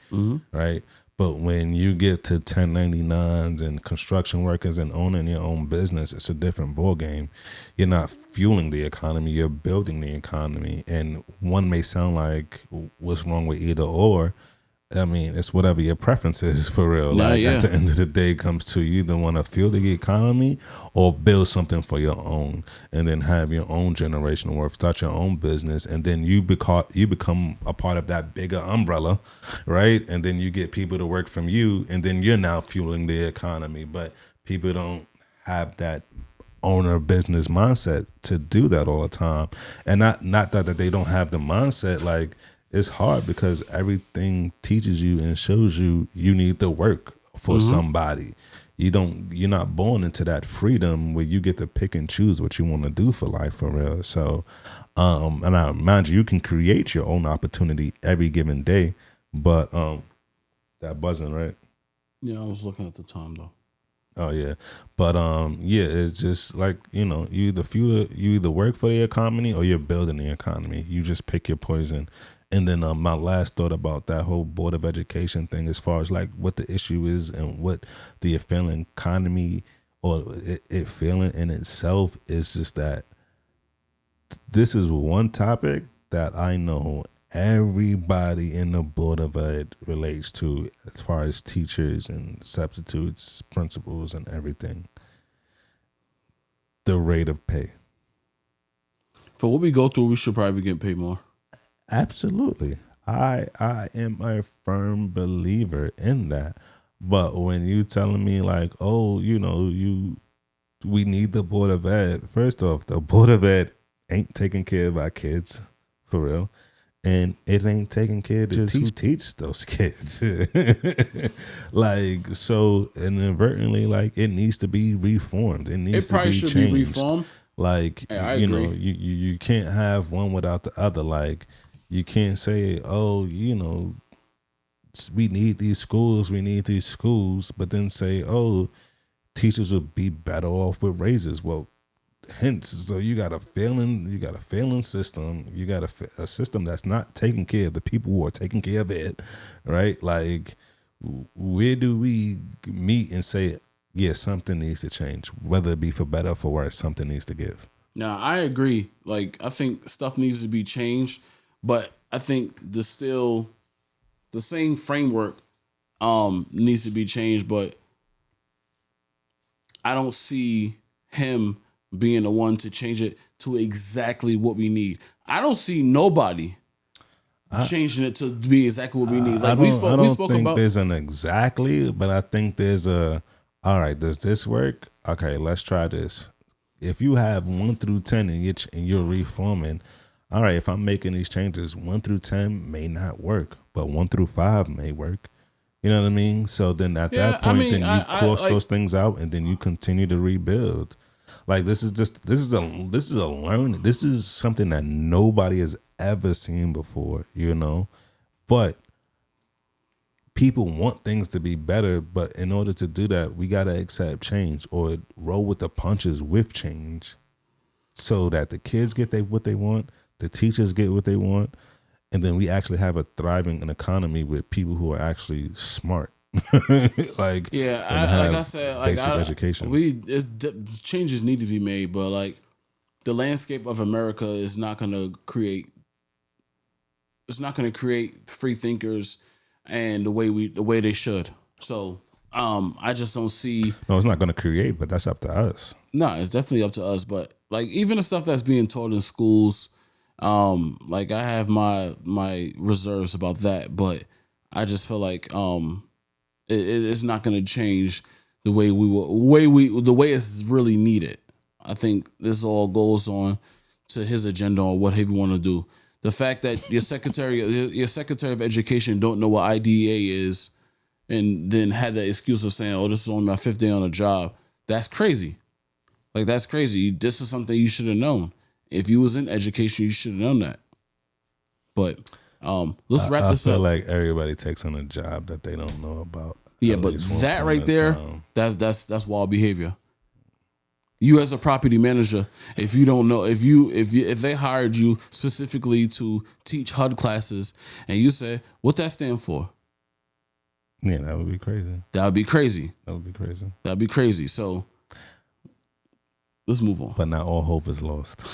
right? But when you get to 1099s and construction workers and owning your own business, it's a different ball game. You're not fueling the economy, you're building the economy. And one may sound like, what's wrong with either or? I mean, it's whatever your preference is, for real. At the end of the day, it comes to you either want to fuel the economy or build something for your own, and then have your own generational worth, start your own business, and then you become a part of that bigger umbrella, right? And then you get people to work from you, and then you're now fueling the economy. But people don't have that owner business mindset to do that all the time. And not that they don't have the mindset, like, it's hard because everything teaches you and shows you need to work for somebody. You're not born into that freedom where you get to pick and choose what you want to do for life, for real. So, and I mind you can create your own opportunity every given day, but that buzzing, right? Yeah, I was looking at the time though. Oh yeah, but yeah, it's just like you either work for the economy or you're building the economy. You just pick your poison. And then my last thought about that whole board of education thing, as far as like what the issue is and what the failing economy or it failing in itself, is just that this is one topic that I know everybody in the board of ed relates to, as far as teachers and substitutes, principals, and everything. The rate of pay. For what we go through, we should probably get paid more. Absolutely. I am a firm believer in that. But when you telling me like, oh, we need the board of ed. First off, the board of ed ain't taking care of our kids, for real. And it ain't taking care of the teachers who teach those kids. Like, so inadvertently, like, it needs to be reformed. It needs It probably to be should changed. be reformed. Like, I you agree. know, you can't have one without the other. Like, you can't say, oh, we need these schools, but then say, oh, teachers would be better off with raises. Well, hence, so you got a failing system. You got a system that's not taking care of the people who are taking care of it, right? Like, where do we meet and say, yeah, something needs to change, whether it be for better or for worse? Something needs to give. Now, I agree. Like, I think stuff needs to be changed, but I think the same framework needs to be changed, but I don't see him being the one to change it to exactly what we need. I don't see nobody changing it to be exactly what we need. Like we spoke think about. there's an exactly, but I think there's a, all right, does this work? Okay, let's try this. If you have 1 through 10 and you're reforming, all right, if I'm making these changes, 1 through 10 may not work, but 1 through 5 may work. You know what I mean? So then at that point, then you cross those things out, and then you continue to rebuild. Like, this is a learning. This is something that nobody has ever seen before, But people want things to be better, but in order to do that, we gotta accept change or roll with the punches with change, so that the kids get what they want, the teachers get what they want, and then we actually have a thriving economy with people who are actually smart. Like, like I said, like basic education. Changes need to be made, but like the landscape of America is not going to create. It's not going to create free thinkers and the way they should. So I just don't see. No, it's not going to create, but that's up to us. No, it's definitely up to us. But like even the stuff that's being taught in schools, like I have my reserves about that, but I just feel like it's not going to change the way the way it's really needed. I think this all goes on to his agenda on what he want to do. The fact that your secretary of education don't know what IDEA is, and then had that excuse of saying, "Oh, this is only my 5th day on the job." That's crazy. Like that's crazy. This is something you should have known. If you was in education, you should have known that. But let's wrap this up. I feel like everybody takes on a job that they don't know about. Yeah, but that right there, that's wild behavior. You as a property manager, if you don't know, if they hired you specifically to teach HUD classes, and you say what that stand for, yeah, that would be crazy. That would be crazy. That'd be crazy. So let's move on. But not all hope is lost.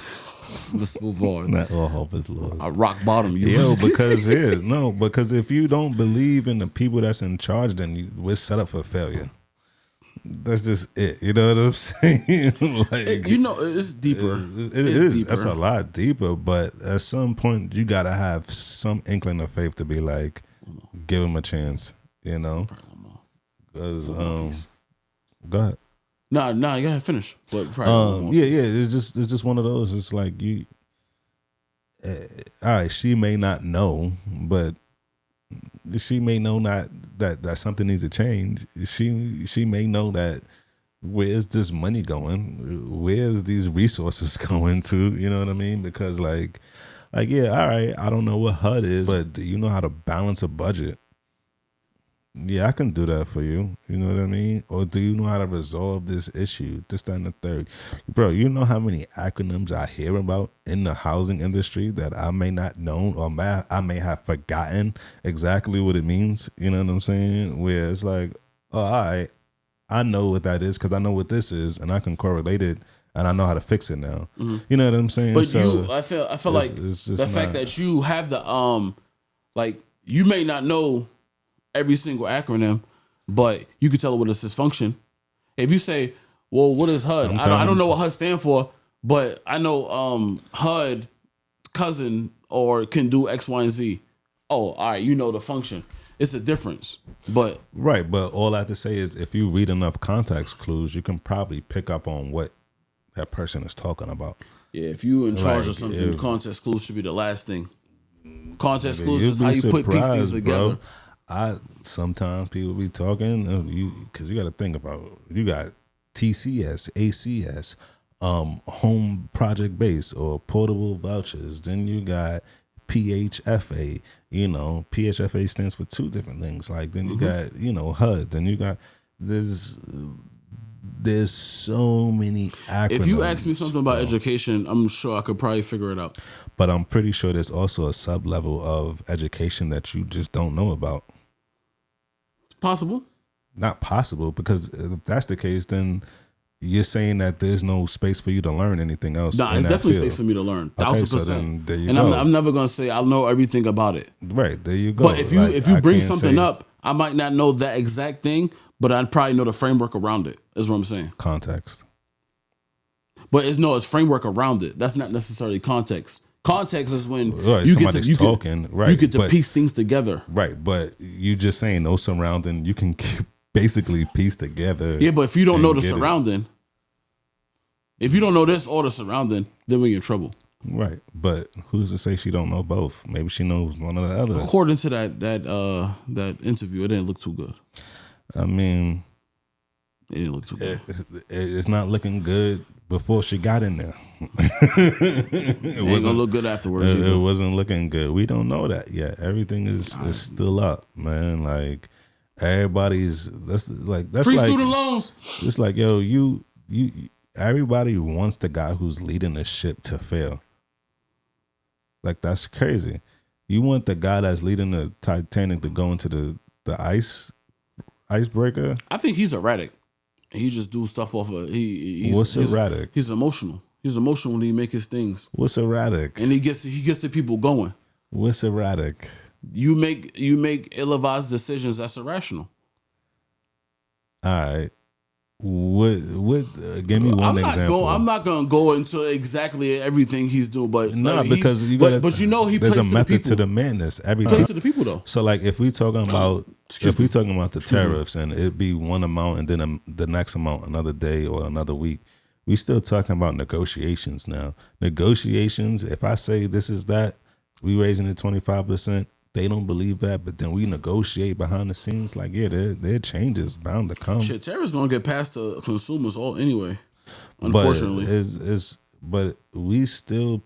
Let's move on. Not all hope is lost. A rock bottom. Because if you don't believe in the people that's in charge, then we're set up for failure. That's just it. You know what I'm saying? Like, it's deeper. It is. Deeper. That's a lot deeper. But at some point, you gotta have some inkling of faith to be like, give them a chance. Because go ahead. No, you gotta finish. But it's just one of those. It's like you. All right, she may not know, but she may know not that something needs to change. She may know that where's this money going? Where's these resources going to? You know what I mean? Because like yeah, all right, I don't know what HUD is, but do you know how to balance a budget? Yeah, I can do that for you. You know what I mean? Or do you know how to resolve this issue? This, that, and the third. Bro, you know how many acronyms I hear about in the housing industry that I may not know or I may have forgotten exactly what it means? You know what I'm saying? Where it's like, oh, all right, I know what that is because I know what this is and I can correlate it and I know how to fix it now. You know what I'm saying? But So I feel like it's the just fact that you have the like you may not know every single acronym, but you can tell what is its function. If you say, well, what is HUD? I don't know what HUD stand for, but I know HUD cousin or can do X, Y, and Z. Oh, all right, you know the function. It's a difference. But right, but all I have to say is if you read enough context clues, you can probably pick up on what that person is talking about. yeah, if you in charge Like, of something, context clues should be the last thing. Context clues you'd is be how you put piece things surprised, together. bro. I sometimes people be talking because you got to think about you got TCS, ACS, home project base or portable vouchers. Then you got PHFA. You know, PHFA stands for two different things. Like then you got HUD. Then you got there's so many acronyms. If you ask me something about education, I'm sure I could probably figure it out. But I'm pretty sure there's also a sub level of education that you just don't know about. Possible. Not possible, because if that's the case, then you're saying that there's no space for you to learn anything else. Nah, it's definitely space for me to learn. 1,000%. Then there you and go. I'm never gonna say I know everything about it. Right, there you go. But if you bring something up, I might not know that exact thing, but I'd probably know the framework around it. Is what I'm saying. Context. But it's framework around it. That's not necessarily context. Context is when you get to piece things together. Right, but you just saying no surrounding, you can basically piece together. Yeah, but if you don't know the surrounding, if you don't know this or the surrounding, then we're in trouble. Right, but who's to say she don't know both? Maybe she knows one or the other. According to that interview, it didn't look too good. I mean, it didn't look too good. It's not looking good before she got in there. It ain't gonna look good afterwards. It wasn't looking good. We don't know that yet. Everything is still up, man. Like everybody's that's free student loans. It's like, yo, you everybody wants the guy who's leading the ship to fail. Like that's crazy. You want the guy that's leading the Titanic to go into the icebreaker. I think he's erratic. He just do stuff off of What's erratic? He's emotional. He's emotional when he make his things. What's erratic? And he gets the people going. What's erratic? You make ill-advised decisions that's irrational. All right. What give me one example. I'm not gonna go into exactly everything he's doing, but because he there's plays a method to the people. to the madness. Every Plays to the people though. So like if we talking about the tariffs and it be one amount and then the next amount another day or another week, we still talking about negotiations now. Negotiations. If I say this is that, we raising it 25%. They don't believe that, but then we negotiate behind the scenes. Like, yeah, their changes bound to come. Shit, tariffs gonna get passed to consumers all anyway. Unfortunately, but we still,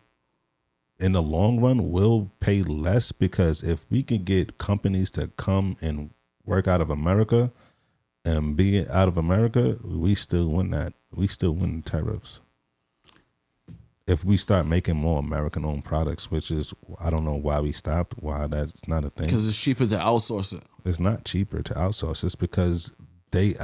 in the long run, will pay less because if we can get companies to come and work out of America and be out of America, we still win that. We still win the tariffs. If we start making more American-owned products, which is, I don't know why we stopped, why that's not a thing. Because it's cheaper to outsource it. It's not cheaper to outsource. It's because they,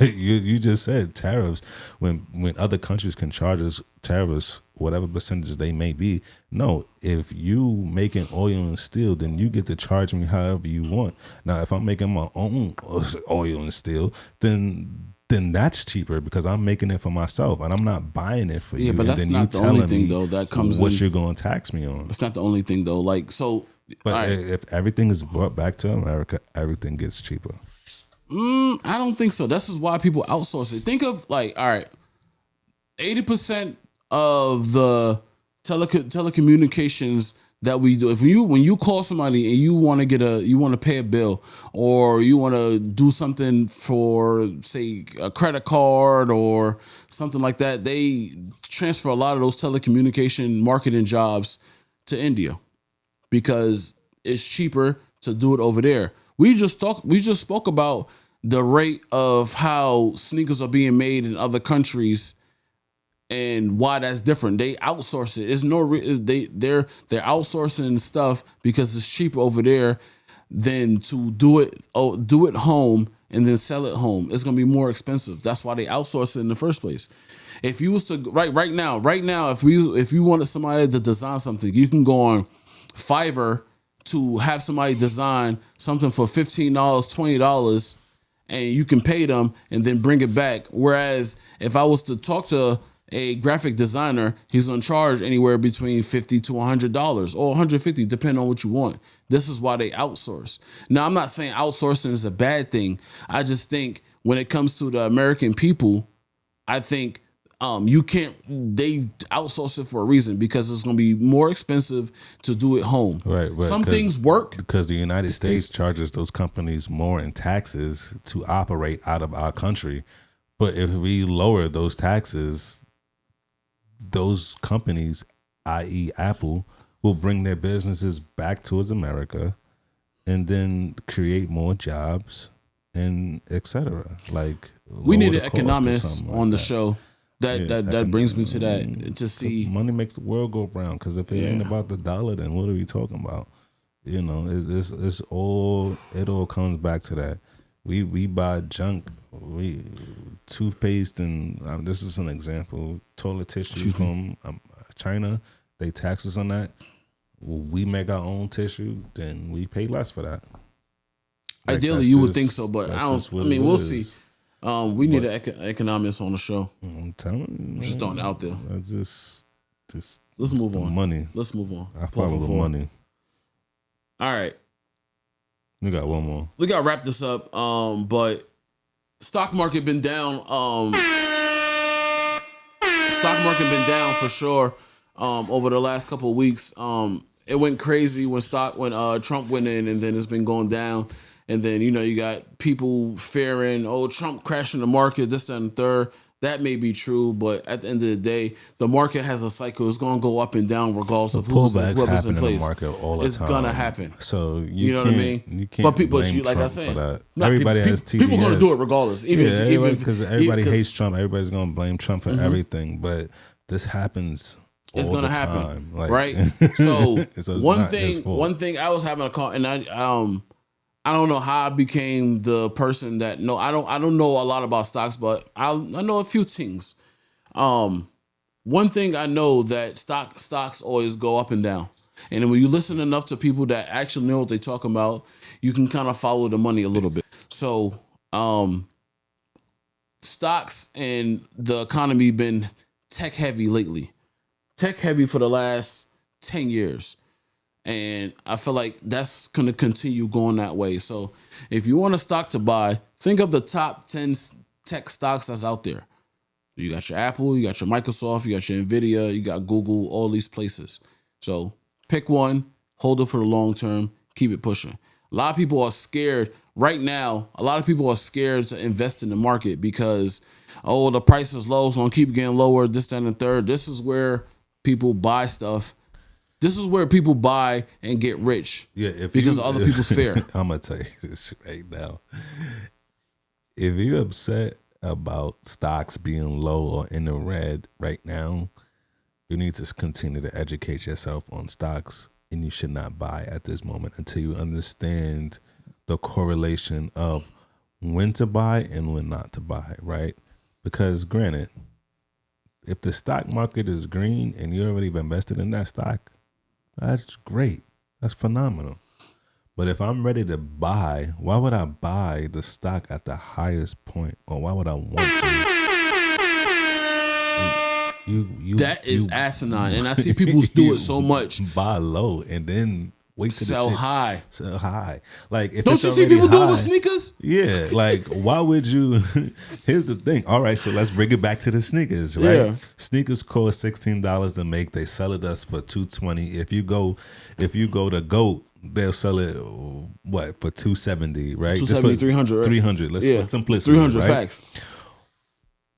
you just said tariffs. When other countries can charge us tariffs, whatever percentages they may be. No, if you making oil and steel, then you get to charge me however you want. Now, if I'm making my own oil and steel, then that's cheaper because I'm making it for myself and I'm not buying it for you. Yeah, but that's not the only thing though that comes what you're going to tax me on. It's not the only thing though. Like so, but if everything is brought back to America, everything gets cheaper. I don't think so. This is why people outsource it. Think of like, all right, 80% of the telecommunications that we do. When you call somebody and you want to pay a bill or you want to do something for say a credit card or something like that, they transfer a lot of those telecommunication marketing jobs to India because it's cheaper to do it over there. We just spoke about the rate of how sneakers are being made in other countries and why that's different. They outsource it. It's they're outsourcing stuff because it's cheaper over there than to do it home and then sell it home. It's gonna be more expensive. That's why they outsource it in the first place. If you was to right now, if you wanted somebody to design something, you can go on Fiverr to have somebody design something for $15, $20, and you can pay them and then bring it back. Whereas if I was to talk to a graphic designer, he's gonna charge anywhere between $50 to $100 or $150, depending on what you want. This is why they outsource. Now, I'm not saying outsourcing is a bad thing. I just think when it comes to the American people, I think they outsource it for a reason, because it's going to be more expensive to do it home. Right. Some things work because the United States charges those companies more in taxes to operate out of our country. But if we lower those taxes, those companies, i.e. Apple, will bring their businesses back towards America and then create more jobs and etc. Like, we need an economist on the show. That brings me to that, to see money makes the world go round. Because if it ain't about the dollar, then what are we talking about? You know, it all comes back to that. We buy junk, toothpaste, and this is an example. Toilet tissue from China. They tax us on that. We make our own tissue, then we pay less for that. Like, ideally, you would think so, but I don't. I mean, we'll see. We need an economist on the show. I'm telling you, just throwing it out there. Just let's move on. Money. Let's move on. I follow the money. All right. We got one more. We got to wrap this up. But stock market been down. Stock market been down for sure. Over the last couple of weeks. It went crazy when Trump went in, and then it's been going down. And then, you got people fearing, Trump crashing the market, this, that, and the third. That may be true, but at the end of the day, the market has a cycle. It's going to go up and down regardless of whoever's in place. In the market all the it's time. going to happen. So you know what I mean? You can't blame like Trump I said, for that. Nah, everybody has TDS. People going to do it regardless. Because everybody hates Trump. Everybody's going to blame Trump for everything. But this happens. It's going to happen, right? So one thing I was having a call, and I don't know how I became the person that I don't know a lot about stocks, but I know a few things. One thing I know that stocks always go up and down, and when you listen enough to people that actually know what they're talking about, you can kind of follow the money a little bit. So, stocks and the economy been tech heavy lately. Tech heavy for the last 10 years. And I feel like that's going to continue going that way. So if you want a stock to buy, think of the top 10 tech stocks that's out there. You got your Apple, you got your Microsoft, you got your Nvidia, you got Google, all these places. So pick one, hold it for the long term, keep it pushing. A lot of people are scared right now. A lot of people are scared to invest in the market because, the price is low, so I'm going to keep getting lower, this, that, and the third. This is where people buy stuff. This is where people buy and get rich. Yeah, because of other people's fear. I'm gonna tell you this right now. If you're upset about stocks being low or in the red right now, you need to continue to educate yourself on stocks, and you should not buy at this moment until you understand the correlation of when to buy and when not to buy, right? Because granted, if the stock market is green and you already invested in that stock, that's great. That's phenomenal. But if I'm ready to buy, why would I buy the stock at the highest point? Or why would I want to? That is asinine. And I see people do it so much. Buy low and then wait to sell high. Sell high. Like, if don't you see people do it with sneakers? Yeah. Like, why would you? Here's the thing. All right, so let's bring it back to the sneakers, right? Yeah. Sneakers cost $16 to make. They sell it us for $220. If you go to GOAT, they'll sell it for $270, right? $270, $300, right? $300. Let's put simplicity. $300 right? Facts.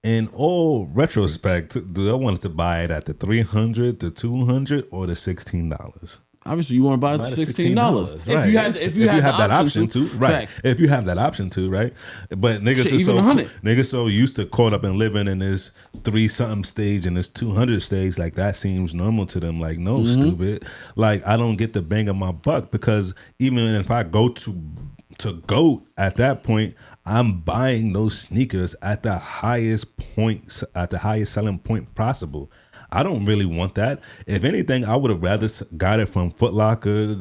In all retrospect, do I want us to buy it at the $300, the $200, or the $16? Obviously, you want to buy it for $16. Right. If you had that option to, right? facts. If you have that option to, right? But niggas Shit, are even 100. niggas so used to caught up and living in this 3-something stage and this 200 stage, like that seems normal to them. Like, no, stupid. Like, I don't get the bang of my buck because even if I go to GOAT at that point, I'm buying those sneakers at the highest point, at the highest selling point possible. I don't really want that. If anything, I would have rather got it from Foot Locker,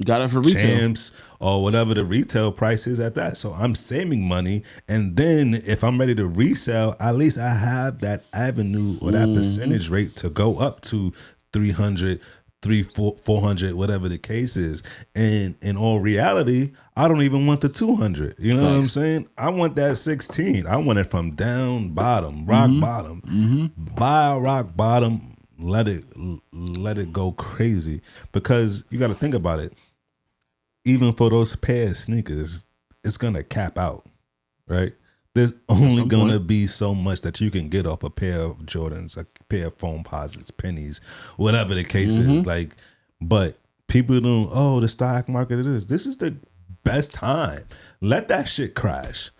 got it for retail, Champs, or whatever the retail price is at that. So I'm saving money, and then if I'm ready to resell, at least I have that avenue or that percentage rate to go up to 300, 400, whatever the case is. And in all reality, I don't even want the 200. You know what I'm saying? I want that 16. I want it from down bottom, rock bottom. Buy rock bottom, let it go crazy. Because you got to think about it. Even for those pair of sneakers, it's gonna cap out, right? There's only gonna be so much that you can get off a pair of Jordans, a pair of foam posits, pennies, whatever the case is. Like, but people don't. Oh, the stock market is this. This is the best time. Let that shit crash.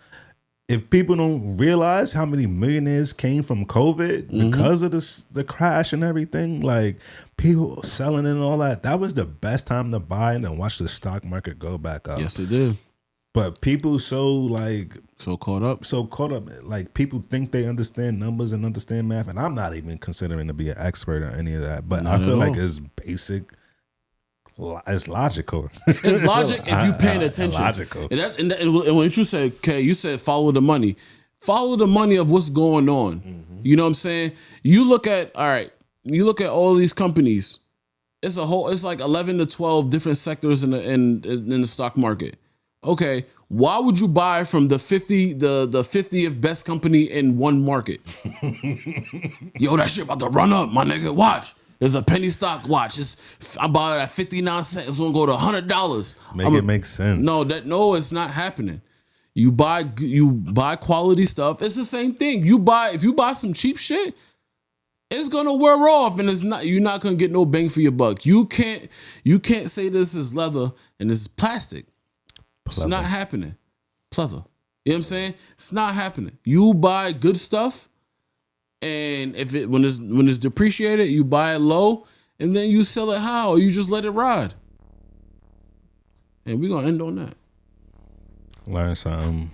If people don't realize how many millionaires came from COVID because of the crash and everything, like people selling and all that was the best time to buy and then watch the stock market go back up. Yes, it did. But people so caught up, like people think they understand numbers and understand math, and I'm not even considering to be an expert on any of that. But I feel like it's basic. It's logical. It's logic if you paying attention. Logical. And when you said, okay, you said follow the money. Follow the money of what's going on. You know what I'm saying? You look at all these companies. It's like 11 to 12 different sectors in the stock market. Okay, why would you buy from the 50th best company in one market? Yo, that shit about to run up, my nigga. Watch. There's a penny stock. Watch. I'm buying it at 59 cents. It's gonna go to $100. It make sense. No, it's not happening. You buy quality stuff. It's the same thing. If you buy some cheap shit, it's gonna wear off, and you're not gonna get no bang for your buck. You can't say this is leather and this is plastic. It's not happening. Pleather. You know what I'm saying? It's not happening. You buy good stuff. And if when it's depreciated, you buy it low, and then you sell it high, or you just let it ride. And we're gonna end on that. Learn something,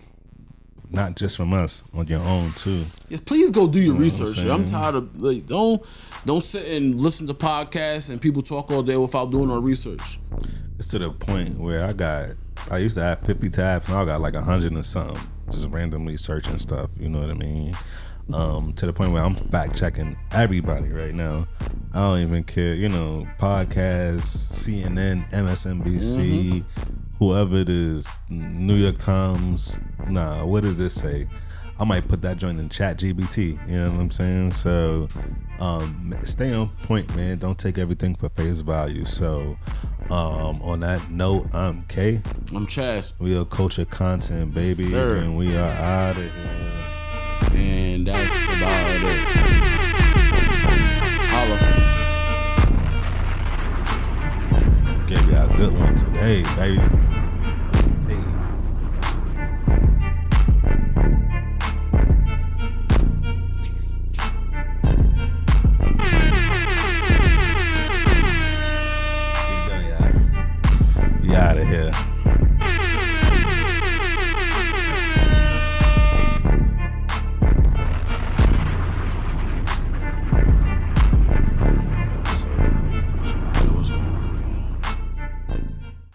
not just from us, on your own too. Yes, please go do your research. I'm tired of don't sit and listen to podcasts and people talk all day without doing our research. It's to the point where I used to have 50 tabs, now I got like 100 and something, just randomly searching stuff. You know what I mean? To the point where I'm fact checking everybody right now. I don't even care, podcasts, CNN, MSNBC, whoever it is, New York Times. Nah, what does this say? I might put that joint in ChatGPT. You know what I'm saying? So, stay on point, man. Don't take everything for face value. So, on that note, I'm K. I'm Chaz. We are Culture Content, baby, Sir. And we are out of here. And that's about it. Holla. Gave y'all a good one today, baby. Hey. We done, y'all. We out of here.